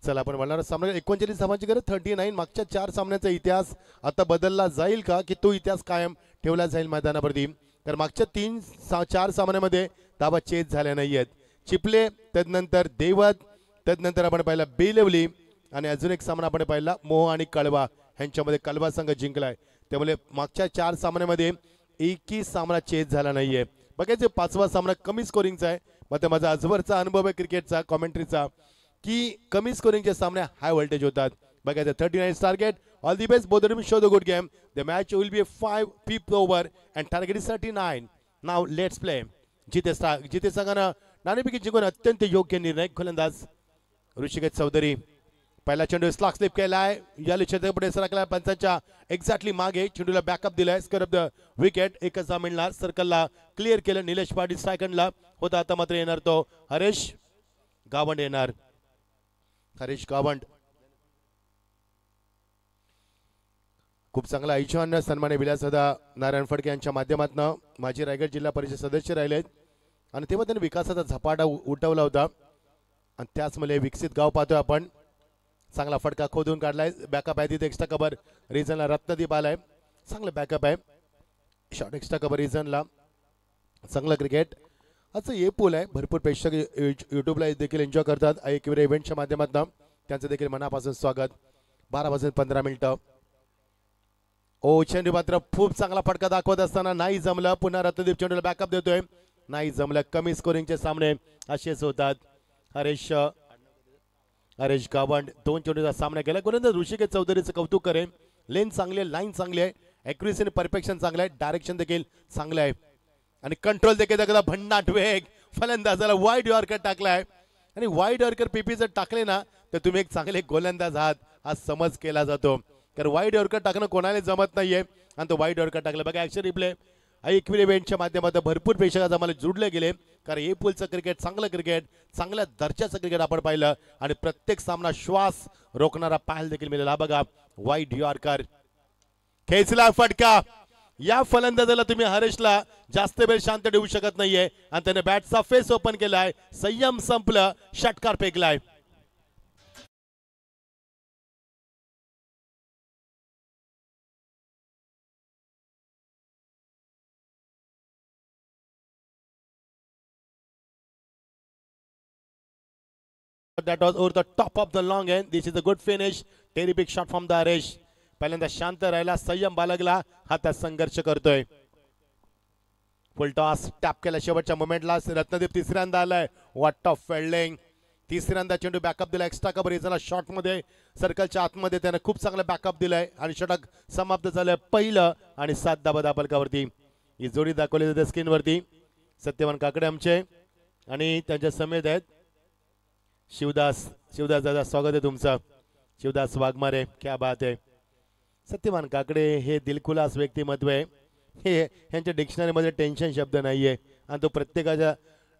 चला आपण बोलणार सामना 39 धावांची गरज 39. मागच्या 4 सामन्याचा इतिहास आता बदलला जाईल का, की तो इतिहास कायम ठेवला जाईल मैदानावरती. तर मागच्या 4 सामन्यामध्ये धावा चेज झाल्या नाही आहेत. चिपले, त्यानंतर देवत, त्यानंतर आपण पाहिला बेलवली आणि अजून एक सामना आपण पाहिला मोह आणि कळवा ह्यांच्यामध्ये कळवा संघ जिंकलाय. त्यामुळे मागच्या 4 सामन्यामध्ये एकही सामना चेज झाला नाहीये. बघायचं 5वा सामना कमी स्कोरिंगचा आहे. मात्र माझा आजवरचा अनुभव आहे क्रिकेटचा कॉमेंट्रीचा की कमी स्कोरिंगचे सामने हाय व्होल्टेज होतात. बघायचं 39 target. All the best, both team show the good game. The match will be 5 5th over and target is 39. Now let's play. जिथे संघानं नाणेफेकी जिंकून अत्यंत योग्य निर्णय गोलंदाज ऋषिकेश चौधरी. पहिला चेंडू स्लॉक स्लिप केलाय. या पुढे सरकला पंचांच्या एक्झॅक्टली मागे. चेंडूला बॅकअप दिलाय. स्कर ऑफ द विकेट. एकच मिळणार. सर्कलला क्लिअर केलं. निलेश पाटील स्ट्रायकंडला होता. आता मात्र येणार तो हरेश गावंड येणार. हरीश गावंड खूप चांगला ऐच्छान सन्मान्य विलासदादा नारायण फडके यांच्या माध्यमातून माजी रायगड जिल्हा परिषद सदस्य राहिलेत आणि तेव्हा त्यांनी विकासाचा झपाटा उठवला होता आणि त्याच मुळे विकसित गाव पाहतोय आपण. चांगला फटका खोदून काढलाय. बॅकअप आहे तिथे. एक्स्ट्रा कव्हर रिझनला रत्नदीप आलाय. चांगलं बॅकअप आहे. शॉर्ट एक्स्ट्रा कव्हर रिझनला. चांगलं क्रिकेट. असं हे पूल आहे. भरपूर प्रेक्षक यूट्यूबला देखील एन्जॉय करतात. एकविरा इव्हेंटच्या माध्यमातून त्यांचं देखील मनापासून स्वागत. 12 वाजून 15 मिनिटं. ओ चेंडू मात्र खूप चांगला फटका दाखवत असताना नाही जमलं. पुन्हा रत्नदीप चेंडूला बॅकअप देतोय. नाही जमलं. कमी स्कोरिंगचे सामने असेच होतात. हरेश गावंड 2 चेंडूचा सामना केला. गोलंदाज ऋषिकेश चौधरीचं कौतुक करेन. लेन चांगली आहे. लाईन चांगली आहे. ॲक्युरेसी आणि परफेक्शन चांगलं आहे. डायरेक्शन देखील चांगलं आहे आणि कंट्रोल देखील दाखवला. भन्नाट वेग. फलंदाजाला वाईड यॉर्कर टाकलाय आणि वाईड यॉर्कर पीपी जर टाकले ना तर तुम्ही एक चांगले गोलंदाज आहात हा समज केला जातो. कारण वाईड यॉर्कर टाकणं कोणाला जमत नाहीये आणि तो वाईड यॉर्कर टाकला. बघा ॲक्शन रिप्ले एकविरा इव्हेंटच्या माध्यमातून भरपूर प्रेक्षक आम्हाला जुडले गेले. कारण हे पुलचं क्रिकेट चांगलं क्रिकेट चांगल्या दर्जाचं क्रिकेट आपण पाहिलं आणि प्रत्येक सामना श्वास रोखणारा पाहायला देखील मिळाला. बघा वाईड यॉर्कर खेचला फटका. या फलंदाजाला तुम्ही हरेशला जास्त वेळ शांत ठेवू शकत नाहीये आणि त्याने बॅटचा फेस ओपन केलाय. संयम संपलं. षटकार फेकलाय. That was over the top of the long end. This is a good finish. Terrific shot from the Harish. पहिल्यांदा शांत राहिला. संयम बाळगला. हातात संघर्ष करतोय. फुल टॉस टॅप केला शेवटच्या मोमेंटला. रत्नदीप तिसऱ्यांदा आलाय. What of fielding. तिसऱ्यांदा चेंडू बॅकअप दिला. एक्स्ट्रा कव्हर इजला शॉट मध्ये सर्कलच्या आतमध्ये त्याने खूप चांगला बॅकअप दिलाय आणि षटक समाप्त झालंय. पहिलं आणि 7 धाबा दाबलकावरती ही जोडी दाखवली जाते स्क्रीनवरती. सत्यवान काकडे आमचे आणि त्यांच्या समेत आहेत शिवदास दादा. स्वागत आहे तुमचं. शिवदास वाघमारे. क्या बात आहे. सत्यवान काकडे हे दिलखुलास व्यक्तिमत्व आहे. हे ह्यांच्या डिक्शनरीमध्ये टेन्शन शब्द नाहीये आणि तो प्रत्येकाच्या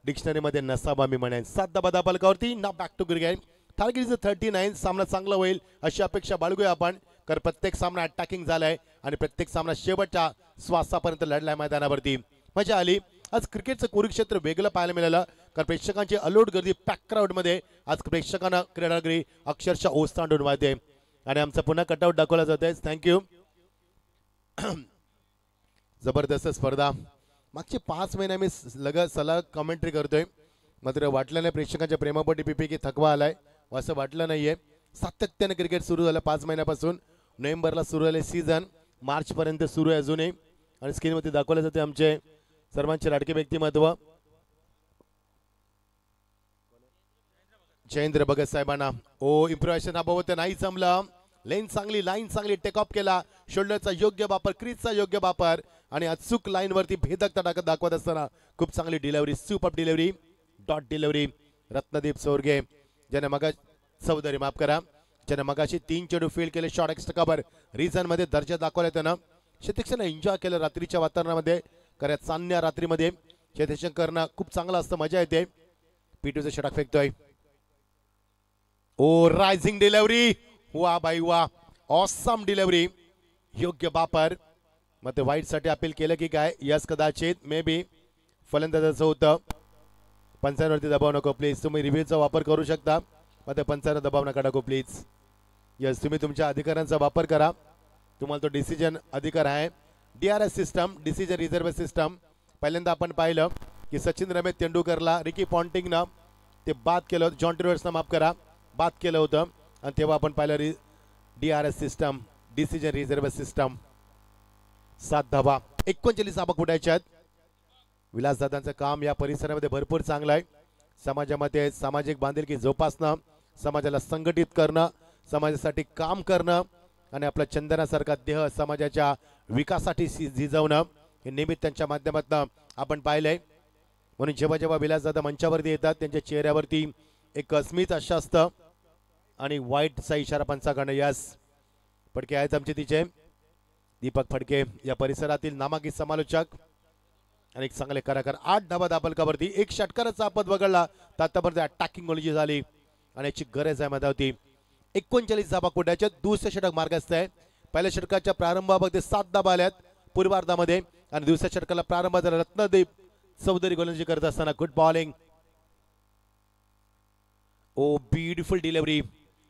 डिक्शनरीमध्ये नसावा मी म्हणेन. 7 धाबा दाबलकावरती. ना back to cricket. Target is 39. सामना चांगला होईल अशी अपेक्षा बाळगूया आपण. कारण प्रत्येक सामना अटॅकिंग झालाय आणि प्रत्येक सामना शेवटच्या श्वासापर्यंत लढलाय मैदानावरती. मजा आली. आज क्रिकेटचं कुरुक्षेत्र वेगळं पाहायला मिळालं. कारण प्रेक्षकांची अलोट गर्दी पॅक क्राऊडमध्ये आज प्रेक्षकांना क्रीडागृही अक्षरशः ओसतांडून वाहते आणि आमचा पुन्हा कटआउट दाखवला जात आहे. थँक्यू. जबरदस्त स्पर्धा. मागचे 5 महिने मी सलग कॉमेंट्री करतोय मात्र वाटलं नाही प्रेक्षकांच्या प्रेमापोटी पीपी की थकवा आलाय असं वाटलं नाहीये. सातत्याने क्रिकेट सुरू झालं 5 महिन्यापासून. नोव्हेंबरला सुरू झाले सीझन. मार्चपर्यंत सुरू आहे अजूनही आणि स्क्रीनवरती दाखवले जाते आमचे सर्वांचे लाडके व्यक्तिमत्व जयेंद्र भगत साहेबांना. ओ इम्प्रोव्हायझेशन अभाव नाही जमलं. लेन चांगली. लाईन चांगली. टेकऑफ केला. शोल्डरचा योग्य वापर. क्रीजचा योग्य वापर आणि अचूक लाईन वरती भेदकता दाखवत असताना खूप चांगली delivery. Super delivery. Dot delivery. Ratnadeep Sorge ज्याने मगा चौधरी माफ करा ज्याने मगाशी 3 चेंडू फील्ड केले. शॉर्ट एक्स्ट्रा कव्हर रिझन मध्ये दर्जा दाखवला. त्यानं क्षेत्रक्षण एन्जॉय केलं रात्रीच्या वातावरणामध्ये. कारण चांदण्या रात्रीमध्ये क्षेत्रक्षण करणं खूप चांगलं असतं. मजा येते. पीटूचं षटक फेकतोय. ओ रायझिंग डिलिव्हरी. वा बाई वा. Awesome delivery. योग्य वापर. मग ते वाईट साठी अपील केलं की काय. यस कदाचित मे बी फलंदाजाचं होतं. पंचांवरती दबाव नको प्लीज. तुम्ही रिव्ह्यूचा वापर करू शकता, मग पंचांवर दबाव नका टाकू प्लीज. यस, तुम्ही तुमच्या अधिकारांचा वापर करा, तुम्हाला तो डिसिजन अधिकार आहे. DRS system, decision reserve system. पहिल्यांदा आपण पाहिलं की सचिन रमेश तेंडुलकरला रिकी पॉन्टिंगनं ते बाद केलं होतं, जॉन टिरोर्सनं माफ करा, बाद केलं होतं. आणि तेव्हा आपण पाहिलं DRS system, decision reserve system. 7 धावा, 39 धावा कुठायच्या आहेत. विलासदादांचं काम या परिसरामध्ये भरपूर चांगलं आहे. समाजामध्ये सामाजिक बांधिलकी जोपासणं, समाजाला संघटित करणं, समाजासाठी काम करणं आणि आपला चंदनासारखा देह समाजाच्या विकासासाठी झिजवणं हे नेहमीच त्यांच्या माध्यमातून आपण पाहिलंय. म्हणून जेव्हा जेव्हा विलासदादा मंचावरती येतात त्यांच्या चेहऱ्यावरती एक स्मित असं असतं आणि वाईटचा इशारा पंचाकडनं. यस, फडके आहेत आमचे तिचे दीपक फडके, या परिसरातील नामांकित समालोचक आणि एक चांगले कलाकार. 8 धावा दाबलकावरती, एक षटकाराचा आपत वगळला तर आतापर्यंत अटॅकिंग गोलंदाजी झाली आणि याची गरज आहे मधावती. 39 धावा कोट्याच्या, दुसरे षटक मार्गस्थ आहे. पहिल्या षटकाच्या प्रारंभामध्ये 7 धावा आल्यात पूर्वार्धामध्ये आणि दुसऱ्या षटकाला प्रारंभ झाला. रत्नदीप चौधरी गोलंदाजी करत असताना good bowling. Oh beautiful delivery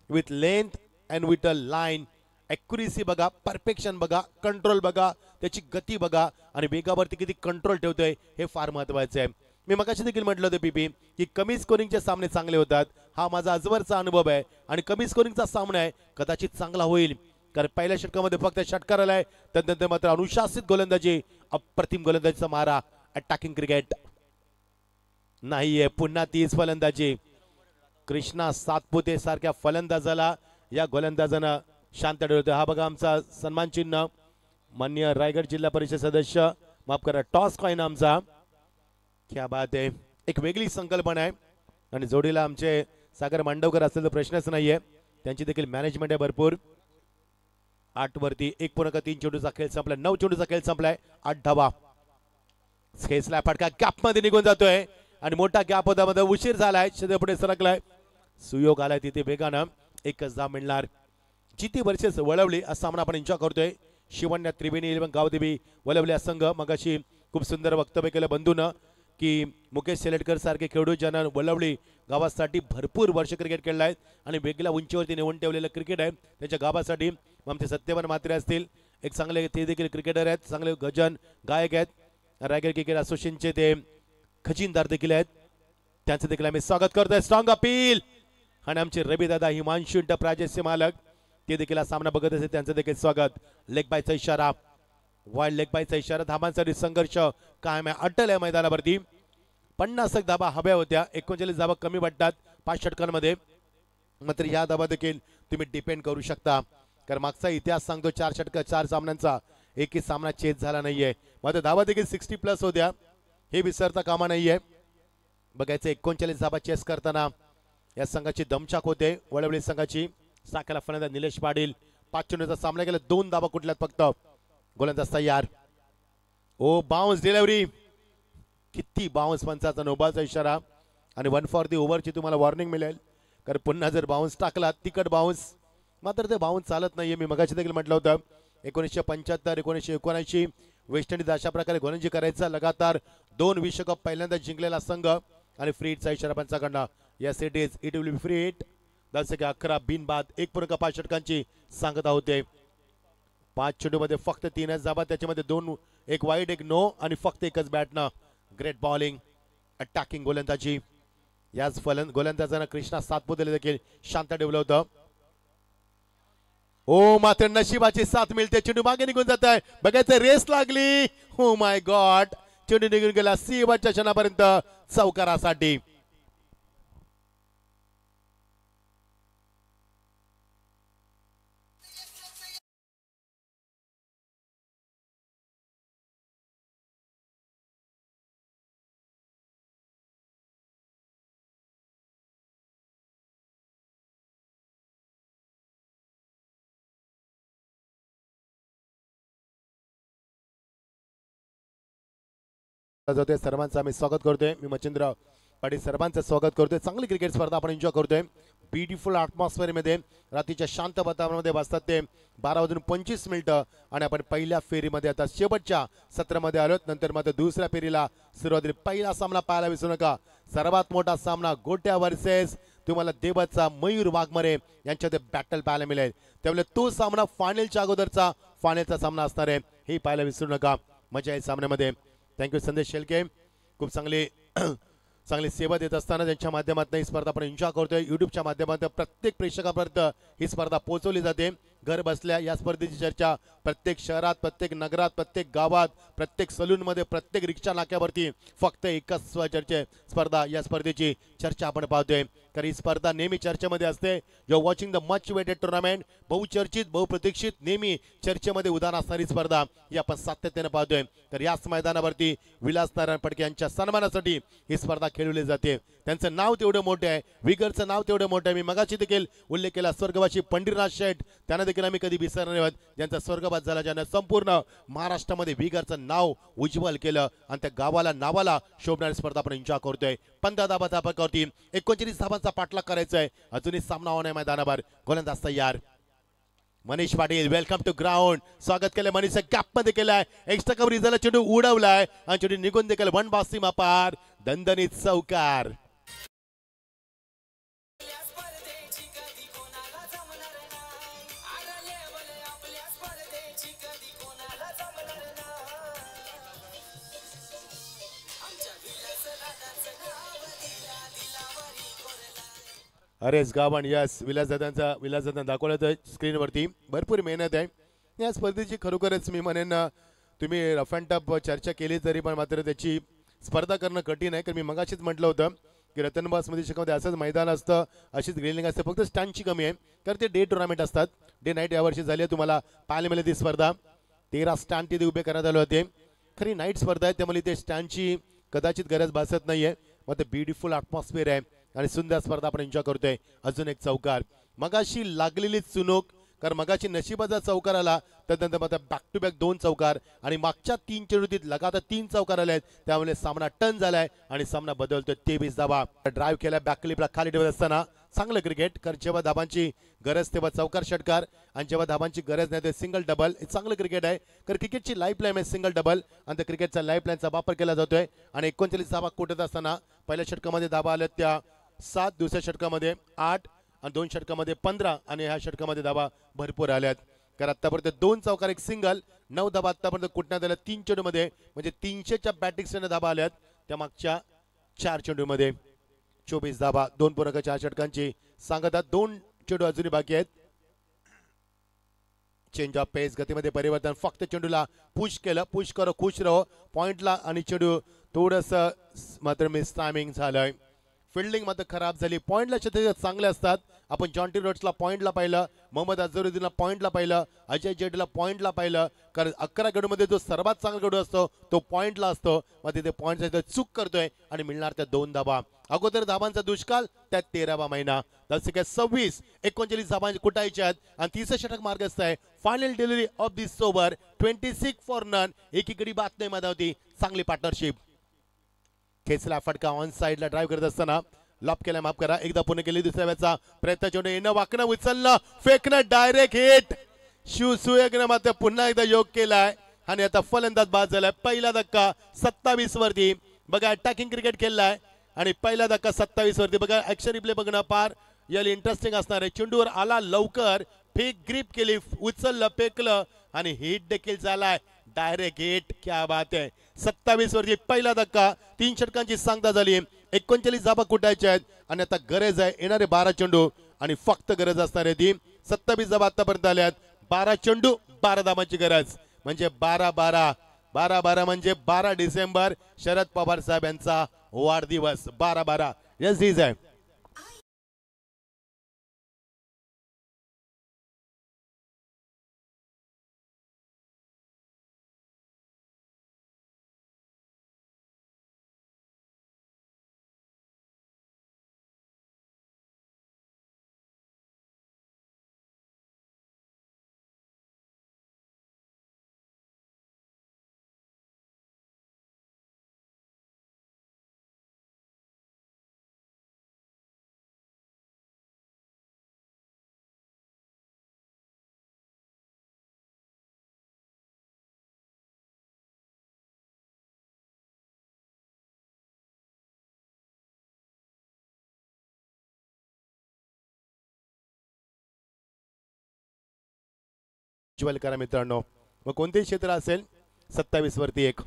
with length and with a line. Accuracy बघा, परफेक्शन बघा, कंट्रोल बघा, त्याची गती बघा आणि वेगावरती किती कंट्रोल ठेवतोय हे फार महत्त्वाचं आहे. मी मगाशी देखील म्हटलं होतं पीपी की कमी स्कोरिंगचे सामने चांगले होतात. हा माझा आजवरचा अनुभव आहे आणि कमी स्कोरिंगचा सामना आहे कदाचित चांगला होईल, कारण पहिल्या षटकामध्ये फक्त षटकार आलाय, त्यानंतर मात्र अनुशासित गोलंदाजी, अप्रतिम गोलंदाजीचा मारा. अटॅकिंग क्रिकेट नाहीये, पुन्हा 30 फलंदाजी. कृष्णा सातपुते सारख्या फलंदाजाला या गोलंदाजानं शांत ठेवतो. हा बघा आमचा सन्मान चिन्ह, माननीय रायगड जिल्हा परिषद सदस्य, माफ करा, टॉस कॉइन आमचा. क्या बात आहे, एक वेगळी संकल्पना आहे आणि जोडीला आमचे सागर मांडवकर असले तर प्रश्नच नाहीये, त्यांची देखील मॅनेजमेंट आहे भरपूर. 8 वरती 1.3 चेंडूचा खेळ संपलाय, 9 चेंडूचा खेळ संपलाय, 8 धावा. खेचला फटका गॅप मध्ये निघून जातोय आणि मोठा गॅप होता, मध्ये उशीर झालाय, पुढे सरकलाय, सुयोग आलाय तिथे वेगानं. 1च धाव मिळणार. जिती वर्षेस वळवली असा सामना आपण एन्जॉय करतोय. शिवण्या त्रिवेणी 11 गावदेवी वळवल्या संघ. मगाशी खूप सुंदर वक्तव्य केलं बंधूनं की मुकेश सेलेटकर सारखे खेळाडू ज्यांना वळवली गावासाठी भरपूर वर्ष क्रिकेट खेळला आहे आणि वेगळ्या उंचीवरती नेऊन ठेवलेलं क्रिकेट आहे त्याच्या गावासाठी. आमचे सत्यवान मात्रे असतील, एक चांगले ते देखील क्रिकेटर आहेत, चांगले गजन गायक आहेत. रायगड क्रिकेट असोसिएशनचे ते खजिनदार देखील आहेत, त्यांचं देखील आम्ही स्वागत करतोय. Strong appeal. आणि आमचे रविदादा हिमांशू इंटरप्राइजेसचे मालक ते देखील हा सामना बघत असेल, त्यांचं देखील स्वागत. लेग बायचा इशारा, वाईल्ड लेग बायचा इशारा. धाबांसाठी संघर्ष कायम आहे, अटल आहे मैदानावरती. 50 धाबा हव्या होत्या, 39 धाबा कमी वाटतात 5 षटकांमध्ये. मात्र या धाबा देखील तुम्ही डिपेंड करू शकता, कारण मागचा इतिहास सांगतो 4 षटक 4 सामन्यांचा एकही सामना चेस झाला नाहीये. मात्र धाबा देखील 60+ होत्या, हे विसरता कामा नाहीये. बघायचं 39 धाबा चेस करताना या संघाची दमछाक होते. वळवली संघाची. साखला फलंदाज निलेश पाटील. 5 चेंडूचा सामना केला, 2 धाबा कुठल्यात फक्त. गोलंदाज तयार. ओ बाउन्स डिलिव्हरी, किती बाउन्स, पंचाचा नोबाचा इशारा आणि 1 फॉर दी ओव्हरची तुम्हाला वॉर्निंग मिळेल, कारण पुन्हा जर बाउन्स टाकला तिकट बाउन्स, मात्र ते बाउन्स चालत नाहीये. मी मगाशी देखील म्हटलं होतं 1975 1979 वेस्ट इंडिज अशा प्रकारे गोलंदाजी करायचा. लगातार 2 विश्वकप पहिल्यांदा जिंकलेला संघ आणि फ्री हिटचा इशारा पंचाकडनं. Yes it is, it will be free hit. 11 बिनबाद 1.5 षटकांची सांगता होते. 5 चेंडूमध्ये फक्त 3च धाबा, त्याच्यामध्ये 2 एक वाईड एक नो आणि फक्त एकच बॅटनं. ग्रेट बॉलिंग, अटॅकिंग गोलंदाजी. याच गोलंदाजानं कृष्णा सातपुतेला देखील शांत ठेवलं होतं. ओ मात्र नशिबाची साथ मिळते, चेंडू मागे निघून जात आहे. बघायचं रेस लागली, हो माय गॉड, चेंडू निघून गेला शेवटच्या क्षणापर्यंत चौकारासाठी. सर्वांचं आम्ही स्वागत करतोय. मी मच्छिंद्र पाटील सर्वांचं स्वागत करतोय. चांगली क्रिकेट स्पर्धा आपण एन्जॉय करतोय. ब्युटिफुल ॲटमॉस्फिअरमध्ये रात्रीच्या शांत वातावरणामध्ये बसतात ते 12:25 आणि आपण पहिल्या फेरीमध्ये आता शेवटच्या सत्रामध्ये आलो. नंतर मात्र दुसऱ्या फेरीला सुरुवात होईल. पहिला सामना पाहायला विसरू नका. सर्वात मोठा सामना गोट्या वर्सेस तुम्हाला देवाचा मयूर वाघमारे यांच्यात बॅटल पाहायला मिळेल. त्यामुळे तो सामना फायनलच्या अगोदरचा फायनलचा सामना असणार आहे, हे पाहायला विसरू नका. मजा आहे सामन्यामध्ये. थँक्यू संदेश शेळके, खूप चांगली सेवा देत असताना त्यांच्या माध्यमातून ही स्पर्धा आपण एन्जॉय करतोय. युट्यूबच्या माध्यमातून प्रत्येक प्रेक्षकापर्यंत ही स्पर्धा पोहोचवली जाते. घर बसल्या या स्पर्धेची चर्चा प्रत्येक शहरात, प्रत्येक नगरात, प्रत्येक गावात, प्रत्येक सलूनमध्ये, प्रत्येक रिक्षा नाक्यावरती फक्त एकच स्पर्धा या स्पर्धेची चर्चा आपण पाहतोय. तर ही स्पर्धा नेहमी चर्चेमध्ये असते. You are watching the much weighted tournament. बहुचर्चित, बहुप्रतीक्षित, नेहमी चर्चेमध्ये उदाहरण असणारी स्पर्धा ही आपण सातत्याने पाहतोय. तर याच मैदानावरती विलास नारायण फडके यांच्या सन्मानासाठी ही स्पर्धा खेळवली जाते. त्यांचं नाव तेवढं मोठं आहे, विगरचं नाव तेवढं मोठं आहे. मी मगाशी देखील उल्लेख केला स्वर्गवासी पंढरीनाथ शेठ, त्यांना देखील आम्ही कधी विसरणार नाही. ज्यांचा स्वर्गवास झाला, ज्यानं संपूर्ण महाराष्ट्रामध्ये विगरचं नाव उज्ज्वल केलं आणि त्या गावाला नावाला शोभणारी स्पर्धा आपण एन्जॉय करतोय. 15 धाबा धाबावरती 39 धाबांचा पाठलाग करायचा आहे. अजूनही सामना होणार मैदानावर. गोलंदाज तयार. Manish Patil, welcome to ground. स्वागत केलं मनीष कॅप मध्ये केलाय. एक्स्ट्रा कव्हर झाला, चेंडू उडवलाय आणि चेंडू निघून देखील वन बासी मापार दणदणीत चौकार. अरेस गावण, यस विलासदादांचा दाखवलं स्क्रीनवरती. भरपूर मेहनत आहे या स्पर्धेची. खरोखरच मी म्हणेन तुम्ही रफ अँड टफ चर्चा केली तरी पण मात्र त्याची स्पर्धा करणं कठीण आहे. कारण मी मगाशीच म्हटलं होतं की रतनबासमध्ये शिकवते असंच मैदान असतं, अशीच ग्रिलिंग असते, फक्त स्टँडची कमी आहे. तर ते डे टुर्नामेंट असतात. डे नाईट यावर्षी झाली आहे. तुम्हाला पाहायला मिळेल ती स्पर्धा. 13 स्टँड तिथे उभे करण्यात आले होते. खरी नाईट स्पर्धा आहे, त्यामुळे ते स्टँडची कदाचित गरज भासत नाही आहे. मग ते ब्युटिफुल ॲटमॉस्फिअर आहे आणि सुंदर स्पर्धा आपण एन्जॉय करतोय. अजून एक चौकार. मगाशी लागलेली चुनूक, कारण मगाशी नशिबाचा चौकार आला, त्यानंतर मात्र बॅक टू बॅक 2 चौकार आणि मागच्या 3 चेंडूतीत लगातार 3 चौकार आले आहेत. त्यामुळे सामना टर्न झालाय आणि सामना बदलतोय. 23 धाबा. ड्राईव्ह केला बॅक क्लिपला खाली ठेवत असताना. चांगलं क्रिकेट, कारण जेव्हा धाबांची गरज तेव्हा चौकार षटकार आणि जेव्हा धाबांची गरज नाही ते सिंगल डबल. हे चांगलं क्रिकेट आहे, कारण क्रिकेटची लाईफ लाईन आहे सिंगल डबल आणि त्या क्रिकेटचा लाईफ लाईनचा वापर केला जातोय. आणि 39 धाबा कुठत असताना पहिल्या षटकामध्ये धाबा आल्या त्या 7, दुसऱ्या षटकामध्ये 8 आणि 2 षटकामध्ये 15 आणि ह्या षटकामध्ये धाबा भरपूर आल्यात. कारण आतापर्यंत 2 चौकार 1 सिंगल, 9 धाबा आतापर्यंत कुठण्यात आल्या 3 चेंडूमध्ये, म्हणजे 300च्या बॅटिंग धाबा आल्यात त्या मागच्या 4 चेंडूमध्ये. 24 धाबा 2 पूरक 4 षटकांची सांगतात. 2 चेंडू अजूनही बाकी आहेत. चेंज ऑफ पेस, गतीमध्ये परिवर्तन. फक्त चेंडूला पुश केलं, पुश करो खुश रहो पॉइंटला आणि चेंडू थोडंसं मात्र मिस टायमिंग झालंय. फिल्डिंग मात्र खराब झाली. पॉइंटला क्षेत्र चांगले असतात. आपण जॉन्टी रोड्सला पॉइंटला पाहिलं, मोहम्मद अझरुद्दीनला पॉइंटला पाहिलं, अजय जेडला पॉइंटला पाहिलं. कारण 11 गडूमध्ये जो सर्वात चांगला गडू असतो तो पॉइंटला असतो. मग तिथे पॉइंटचा चूक करतोय आणि मिळणार त्या 2 धाबा. अगोदर धाबांचा दुष्काळ, त्यात 13वा महिना. जसे काय 26, 39 धाबा कुटायच्या आहेत आणि 30 षटक मार्गस्थ आहे. Final delivery of this over 26 for none. एकीकडे बात नाही मध्ये होती. चांगली पार्टनरशिप. खेचला फटका ऑन साइडला ड्राईव्ह करत असताना लॉप केला, माफ करा, एकदा पुन्हा केली. दुसऱ्या वेळेचा प्रयत्न, चेंडू येणं, वाकणं, उचलणं, फेकणं, डायरेक्ट हिट. सुयोगनं मात्र पुन्हा एकदा योग केलाय आणि आता फलंदाज बाद झालाय. पहिला धक्का 27 वरती. बघा अटॅकिंग क्रिकेट खेळलाय आणि पहिला धक्का 27 वरती. बघा ऍक्शन रिप्ले बघणं पार याला इंटरेस्टिंग असणार आहे. चेंडूवर आला लवकर, फेक ग्रिप केली, उचललं, फेकलं आणि हिट देखील झालाय. Direct hit. क्या बात आहे. 27 वरती पहिला धक्का. 3 षटकांची सांगता झाली. 39 धाबा कुटायच्या आहेत आणि आता गरज आहे येणारे 12 चेंडू आणि फक्त गरज असणार आहे ती 27 धाबा आतापर्यंत आल्यात. 12 चेंडू 12 धाबांची गरज, म्हणजे 12-12 म्हणजे 12 डिसेंबर शरद पवार साहेब यांचा वाढदिवस. 12-12 यस दिस आहे. उज्ज्वल करा मित्रांनो. मग कोणतेही क्षेत्र असेल 27 वरती 1.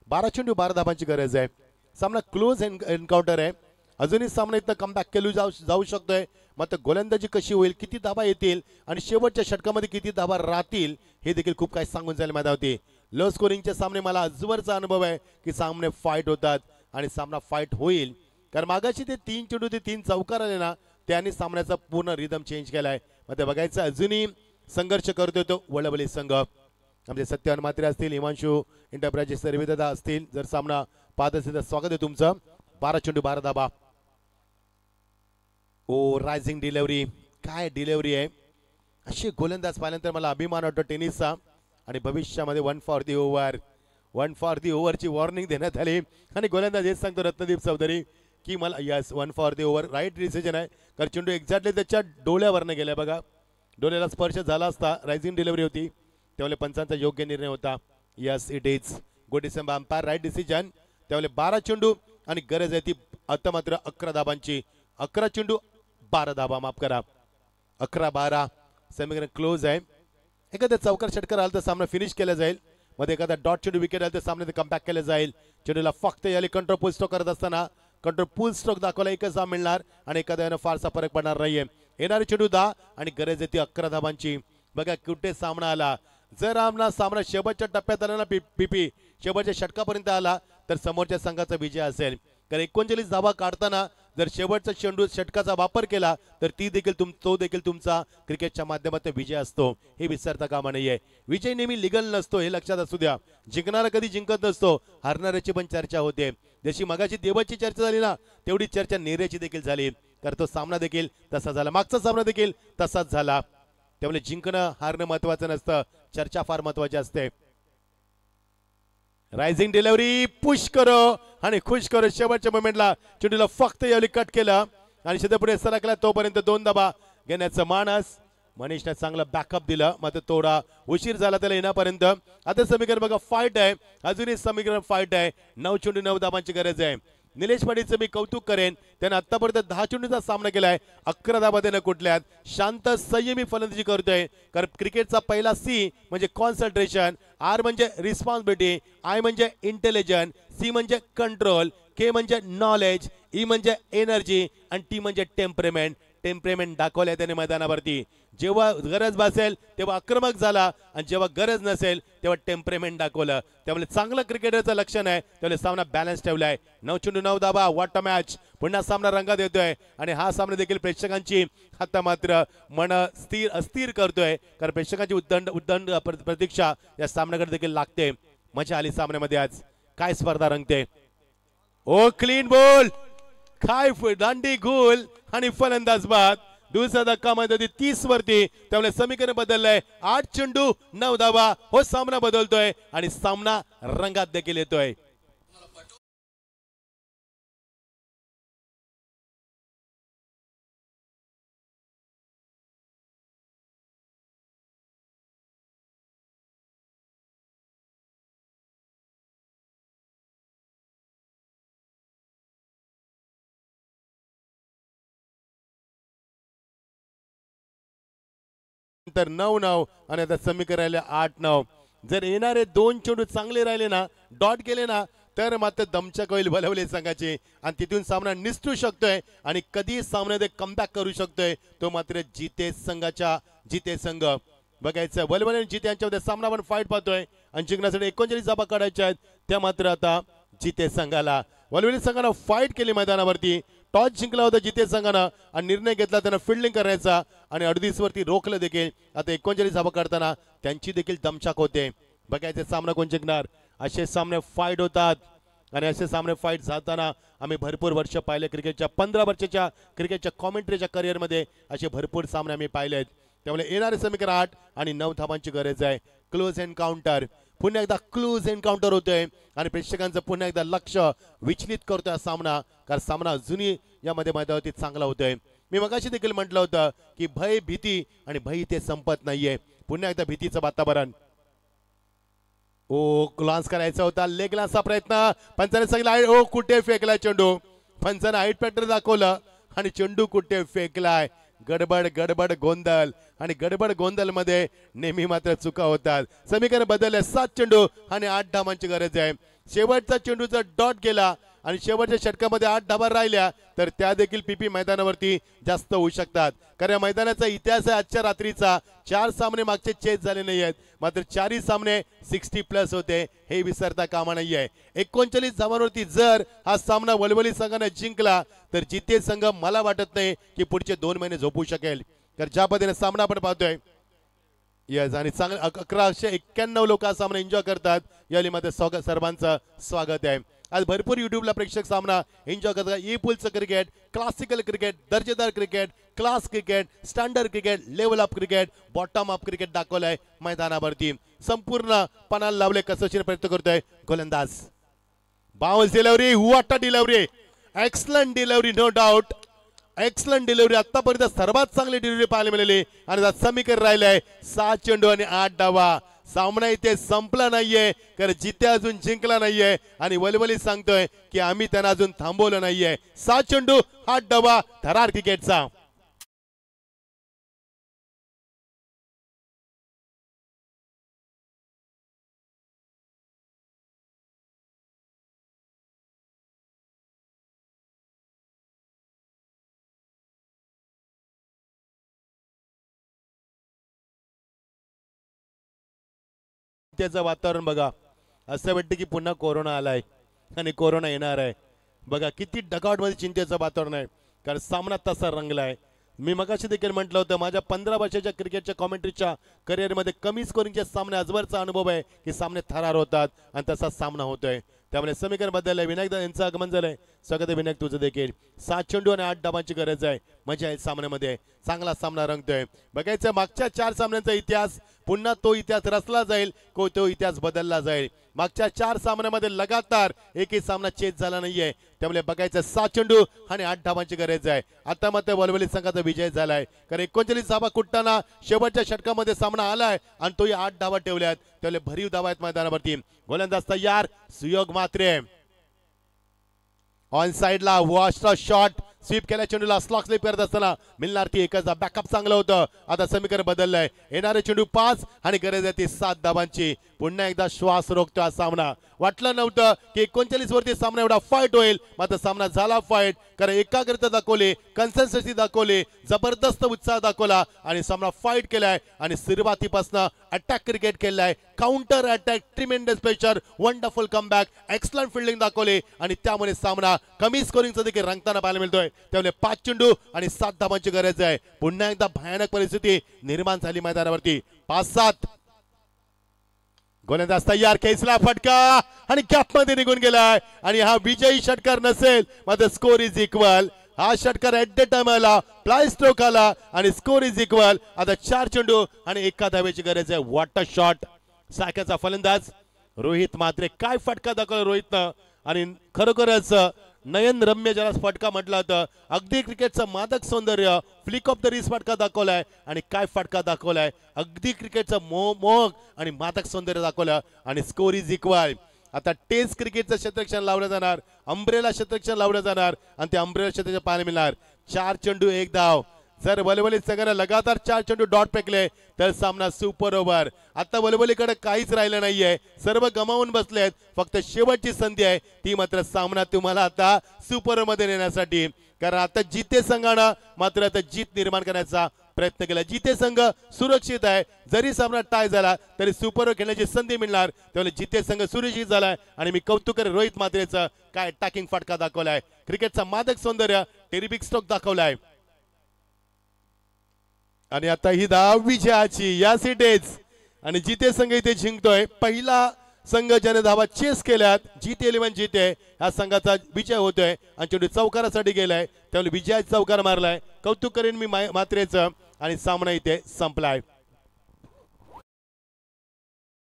12 चेंडू 12 धाबांची गरज आहे. सामना क्लोज एन्काउंटर आहे. अजूनही सामना इथं कमबॅक केली जाऊ शकतोय. मात्र गोलंदाजी कशी होईल, किती धाबा येतील आणि शेवटच्या षटकामध्ये किती धाबा राहतील हे देखील खूप काही सांगून जायला मैदानावरती. लो स्कोरिंगचे सामने मला आजवरचा अनुभव आहे की सामने फाईट होतात आणि सामना फाईट होईल. कारण मागाशी ते 3 चेंडू ते 3 चौकार आले ना, त्यांनी सामन्याचा पूर्ण रिदम चेंज केलाय. मग ते बघायचं अजूनही संघर्ष करतोय तो वळवली संघ. आमचे सत्यवान मात्रे असतील, हिमांशू एंटरप्राइजेस सर्वेदादा असतील, जर सामना पाहत असेल तर स्वागत आहे तुमचं. 12 चेंडू 12 धाबा. ओ रायझिंग डिलिव्हरी, काय डिलिव्हरी आहे. असे गोलंदाज पाहिल्यानंतर मला अभिमान वाटतो टेनिसचा. आणि भविष्यामध्ये 1 फॉर दी ओव्हरची वॉर्निंग देण्यात आली. आणि गोलंदाज हेच सांगतो रत्नदीप चौधरी की मला yes 1 for the over right decision आहे. कारण चेंडू एक्झॅक्टली त्याच्या डोळ्यावरनं गेला बघा. डोळ्याला स्पर्श झाला असता रायझिंग डिलिव्हरी होती. त्यावेळेला पंचांचा योग्य निर्णय होता. Yes it is good decision umpire right decision. त्यावेळेला 12 चेंडू आणि गरज आहे ती आता मात्र 11 धाबांची. 11 चेंडू 12 धाबा, माफ करा 11-12. समीकरण क्लोज आहे. एखाद्या चौकार षटकार आला तर सामना फिनिश केला जाईल. मध्ये एखादा डॉट चेंडू विकेट आला तर सामन्यात कमबॅक केलं जाईल. चेंडूला फक्त याला कंट्रोल पुल स्ट्रोक करत असताना कंट्रोल पुल स्ट्रोक दाखवला एकच धाव मिळणार आणि एखाद्यानं फारसा फरक पडणार नाहीये. येणारी चेंडू 10 आणि गरज आहे ती 11 धाबांची. बघा कुठे सामना आला. जर आमना सामना शेवटच्या टप्प्यात आला ना, पीपी शेवटच्या षटकापर्यंत आला तर समोरच्या संघाचा विजय असेल. कारण 39 धाबा काढताना जर शेवटचा चेंडू षटकाचा वापर केला तर तो देखील तुमचा क्रिकेटच्या माध्यमातून विजय असतो. हे विसरता कामा नाहीये. विजय नेहमी लिगल नसतो हे लक्षात असू द्या. जिंकणारा कधी जिंकत नसतो, हारणाऱ्याची पण चर्चा होते. जशी मगाची देवाची चर्चा झाली ना, तेवढी चर्चा नेऱ्याची देखील झाली. तर तो सामना देखील तसा झाला, मागचा सामना देखील तसाच झाला. त्यामुळे जिंकणं हारणं महत्वाचं नसतं, चर्चा फार महत्वाची असते. रायझिंग डिलिव्हरी पुश करो आणि खुश करो. शेवटच्या मोमेंटला चेंडूला फक्त यावेळी कट केलं आणि शेतपुढे सरकला. तोपर्यंत 2 धाबा घेण्याचं मानस. मनीषने चांगलं बॅकअप दिलं, मात्र थोडा उशीर झाला त्याला येण्यापर्यंत. आता समीकरण बघा फाईट आहे, अजूनही समीकरण फाईट आहे. 9 चेंडू 9 धाबांची गरज आहे. निलेश पाटीलचं मी कौतुक करेन, त्याने आतापर्यंत 10 चेंडूचा सामना केलाय. 11 धाबा त्यानं कुठल्यात. शांत संयमी फलंदाजी करतोय. कारण क्रिकेटचा पहिला सी म्हणजे कॉन्सन्ट्रेशन, आर म्हणजे रिस्पॉन्सिबिलिटी, आय म्हणजे इंटेलिजन्स, सी म्हणजे कंट्रोल, के म्हणजे नॉलेज, ई म्हणजे एनर्जी आणि टी म्हणजे टेम्परेमेंट दाखवलंय त्याने मैदानावरती. जेव्हा गरज भासेल तेव्हा आक्रमक झाला आणि जेव्हा गरज नसेल तेव्हा टेम्परेमेंट दाखवलं. त्यामुळे चांगलं क्रिकेटरचं लक्षण आहे. त्यामुळे सामना बॅलन्स ठेवलाय. 9 चेंडू 9 धाबा. What a match. पुन्हा सामना रंगात येतोय आणि हा सामना देखील प्रेक्षकांची आता मात्र मन अस्थिर करतोय. कारण प्रेक्षकांची उद्दंड प्रतीक्षा या सामन्याकडे देखील लागते. मजा आली सामन्यामध्ये. आज काय स्पर्धा रंगते. ओ क्लीन बॉल, काय दांडी गोल आणि फलंदाज बाद. दुसरा धक्का मध्ये 30 वरती. त्यामुळे समीकरण बदललंय. 8 चेंडू 9 धाबा. हो सामना बदलतोय आणि सामना रंगात देखील येतोय. तर 9-9 आणि आता समीकरण राहिले 8-9. जर येणारे 2 चेंडू चांगले राहिले ना, डॉट गेले ना, तर मात्र दमछाक होईल भलवले संघाची आणि तिथून सामना निसटू शकतोय आणि कधी सामन्यात कमबॅक करू शकतोय तो मात्र जिते संघ. बघायचं वलवले जिते यांच्यामध्ये सामना पण फाईट पाहतोय आणि जिंकण्यासाठी 39 धाबा काढायच्या आहेत. त्या मात्र आता जिते संघाला. वलवले संघानं फाईट केली मैदानावरती. टॉस जिंकला होता जिते संघानं आणि निर्णय घेतला त्यांना फिल्डिंग करायचा आणि 38 वरती रोखलं देखील. आता 39 धाबा काढताना त्यांची देखील दमछाक होते. बघायचे सामना कोण जिंकणार. असे सामने फाईट होतात आणि असे सामने फाईट जाताना आम्ही भरपूर वर्ष पाहिले. क्रिकेटच्या 15 वर्षाच्या क्रिकेटच्या कॉमेंट्रीच्या करिअरमध्ये असे भरपूर सामने आम्ही पाहिलेत. त्यामुळे येणारे समीकरण 8 आणि 9 धाबांची गरज आहे. क्लोज एन्काउंटर, पुन्हा एकदा क्लोज एन्काउंटर होतोय आणि प्रेक्षकांचं पुन्हा एकदा लक्ष विचलित करतोय सामना. कारण सामना अजूनही यामध्ये मैदानावरती चांगला होतोय. मी मगाशी देखील म्हटलं होतं की भय भीती आणि भय ते संपत नाहीये. पुन्हा एकदा भीतीचं वातावरण. ओ ग्लान्स करायचा होता, लेग ग्लान्सचा प्रयत्न. पंचाने सांगितलं ओ कुठे फेकलाय चेंडू. पंचाने हाईट फॅक्टर दाखवलं आणि चेंडू कुठे फेकलाय गडबड गडबड गोंधळ आणि गडबड गोंधळ मध्ये नेहमी मात्र चुका होतात. समीकरण बदलले. 7 चेंडू आणि 8 धावांची गरज आहे. शेवटचा चेंडू जर डॉट गेला आणि शेवटच्या षटकामध्ये 8 धावा राहिल्या तर त्या देखील पीपी मैदानावरती जास्त होऊ शकतात. कारण या मैदानाचा इतिहास आहे आजच्या रात्रीचा. 4 सामने मागचे चेस झाले नाही आहेत, मात्र 4ही सामने 60+ होते, हे विसरता कामा नाही आहे. 39 धावांवरती जर हा सामना वलवली संघाने जिंकला तर जिते संघ मला वाटत नाही की पुढचे 2 महिने झोपू शकेल. तर ज्या पद्धतीने सामना आपण पाहतोय यस आणि चांगले 1191 लोक हा सामना एन्जॉय करतात. या मध्ये सर्वांचं स्वागत आहे. आज भरपूर युट्यूबला प्रेक्षक सामना एन्जॉय करतात. ई पूलचं क्रिकेट, क्लासिकल क्रिकेट, दर्जेदार cricket, class cricket, standard cricket, level up cricket, bottom up cricket दाखवलंय मैदानावरती. संपूर्ण पणाला लावले कसोशीने प्रयत्न करतोय गोलंदाज. Bounce delivery, what a delivery, excellent delivery, no doubt, excellent delivery. आतापर्यंत सर्वात चांगली डिलिव्हरी पाहायला मिळाली आणि समीकरण राहिलंय 7 चेंडू आणि 8 धावा. सामना इथे संपला नाहीये कारण जिते अजून जिंकला नाहीये आणि वलवली सांगतोय की आम्ही त्यांना अजून थांबवलं नाहीये. 7 चेंडू 8 धावा थरार क्रिकेटचा. त्याचं वातावरण बघा, असं वाटतं की पुन्हा कोरोना आलाय आणि कोरोना येणार आहे. बघा किती डकाउटमध्ये चिंतेचं वातावरण आहे कारण सामना तसा रंगलाय. मी मगाशी देखील म्हटलं होतं माझ्या 15 वर्षाच्या क्रिकेटच्या कॉमेंट्रीच्या करिअरमध्ये कमी स्कोरिंगचे सामने आजवरचा अनुभव आहे की सामने थरार होतात आणि तसा सामना होतोय. त्यामुळे समीकरण बदललंय. विनायक यांचं आगमन झालंय. स्वागत आहे विनायक तुझं देखील. 7 चेंडू आणि 8 धावांची गरज आहे. मजा आहे सामन्यामध्ये, चांगला सामना रंगतोय. बघायचं मागच्या 4 सामन्यांचा इतिहास, पुन्हा तो इतिहास रचला जाईल को तो इतिहास बदलला जाईल. मागच्या 4 सामन्यामध्ये लगातार एकही सामना चेस झाला नाहीये. त्यामुळे बघायचं 7 चेंडू आणि 8 धावांची गरज आहे. आता मात्र वलवली संघाचा विजय झालाय कारण 39 धावा कुटताना शेवटच्या षटकामध्ये सामना आलाय आणि तोही 8 धावा ठेवल्यात. त्यामुळे भरीव धावा आहेत मैदानावरती. गोलंदाज तयार, सुयोग मात्रे ऑन साइडला, वॉशचा शॉट स्वीप केल्या चेंडूला स्लॉक स्लीप करत असताना मिळणार ती एकच. बॅकअप चांगलं होतं. आता समीकरण बदललंय. येणारे चेंडू 5 आणि गरज आहे ती 7 धावांची. पुन्हा एकदा श्वास रोखतो हा सामना. वाटलं नव्हतं की 39 वरती सामना एवढा फाईट होईल, मात्र सामना झाला फाईट कारण एकाग्रता दाखवली, कन्सिस्टन्सी दाखवली, जबरदस्त उत्साह दाखवला आणि सामना फाईट केलाय आणि सुरुवातीपासून अटॅक क्रिकेट केलाय. Counter attack, tremendous pressure, wonderful comeback, excellent fielding दाखवली आणि त्यामुळे सामना कमी स्कोरिंगचा देखील रंगताना पाहायला मिळतोय. त्यामुळे 5 चेंडू आणि 7 धावांची गरज आहे. पुन्हा एकदा भयानक परिस्थिती निर्माण झाली मैदानावरती. 5-7. गोलंदाज तयार, खेचला फटका आणि गॅप मध्ये निघून गेलाय आणि हा विजयी षटकार नसेल मात्र स्कोर इज इक्वल. हा षटकार ऍट द टाइम आला, प्लाय स्ट्रोक आला आणि स्कोर इज इक्वल. आता 4 चेंडू आणि 1 धावेची गरज आहे. What a shot. सायकाचा फलंदाज रोहित मात्रे, काय फटका दाखवला रोहितनं आणि खरोखरच नयन रम्य ज्याला फटका म्हटलं होतं. अगदी क्रिकेटचं मादक सौंदर्य, फ्लिक ऑफ द रिस्ट फटका दाखवलाय आणि काय फटका दाखवलाय. अगदी क्रिकेटचं मोहक आणि मादक सौंदर्य दाखवलं आणि स्कोर इज इक्वल. आता टेस्ट क्रिकेटचं क्षेत्ररक्षण लावलं जाणार, अंब्रेला क्षेत्ररक्षण लावलं जाणार आणि ते अंब्रेला क्षेत्ररक्षण पाहायला मिळणार. 4 चेंडू 1 धाव. जर वलवली संघाने लगातार 4 चेंडू डॉट फेकले तर सामना सुपर ओव्हर. आता वलवलीकडे काहीच राहिलं नाहीये, सर्व गमावून बसलेत. फक्त शेवटची संधी आहे ती मात्र सामना तुम्हाला आता सुपर ओव्हर मध्ये नेण्यासाठी. कारण आता जिते संघानं मात्र आता जीत निर्माण करण्याचा प्रयत्न केला. जिते संघ सुरक्षित आहे, जरी सामना टाय झाला तरी सुपर ओव्हर खेळण्याची संधी मिळणार. त्यामुळे जिते संघ सुरक्षित झालाय आणि मी कौतुक करेन रोहित मात्रेचं. काय अटॅकिंग फटका दाखवलाय, क्रिकेटचा मादक सौंदर्य, टेरिबिक स्ट्रोक दाखवलाय आणि आता ही धाव विजयाची या सिटेज आणि जिते संघ इथे जिंकतोय. पहिला संघ ज्याने धावा चेस केल्यात, जीत 11 जिते, या संघाचा विजय होतोय आणि चेंडू चौकारासाठी गेलाय. त्यामुळे विजयाचा चौकार मारलाय. कौतुक करेन मी मात्रेचं आणि सामना इथे संपलाय.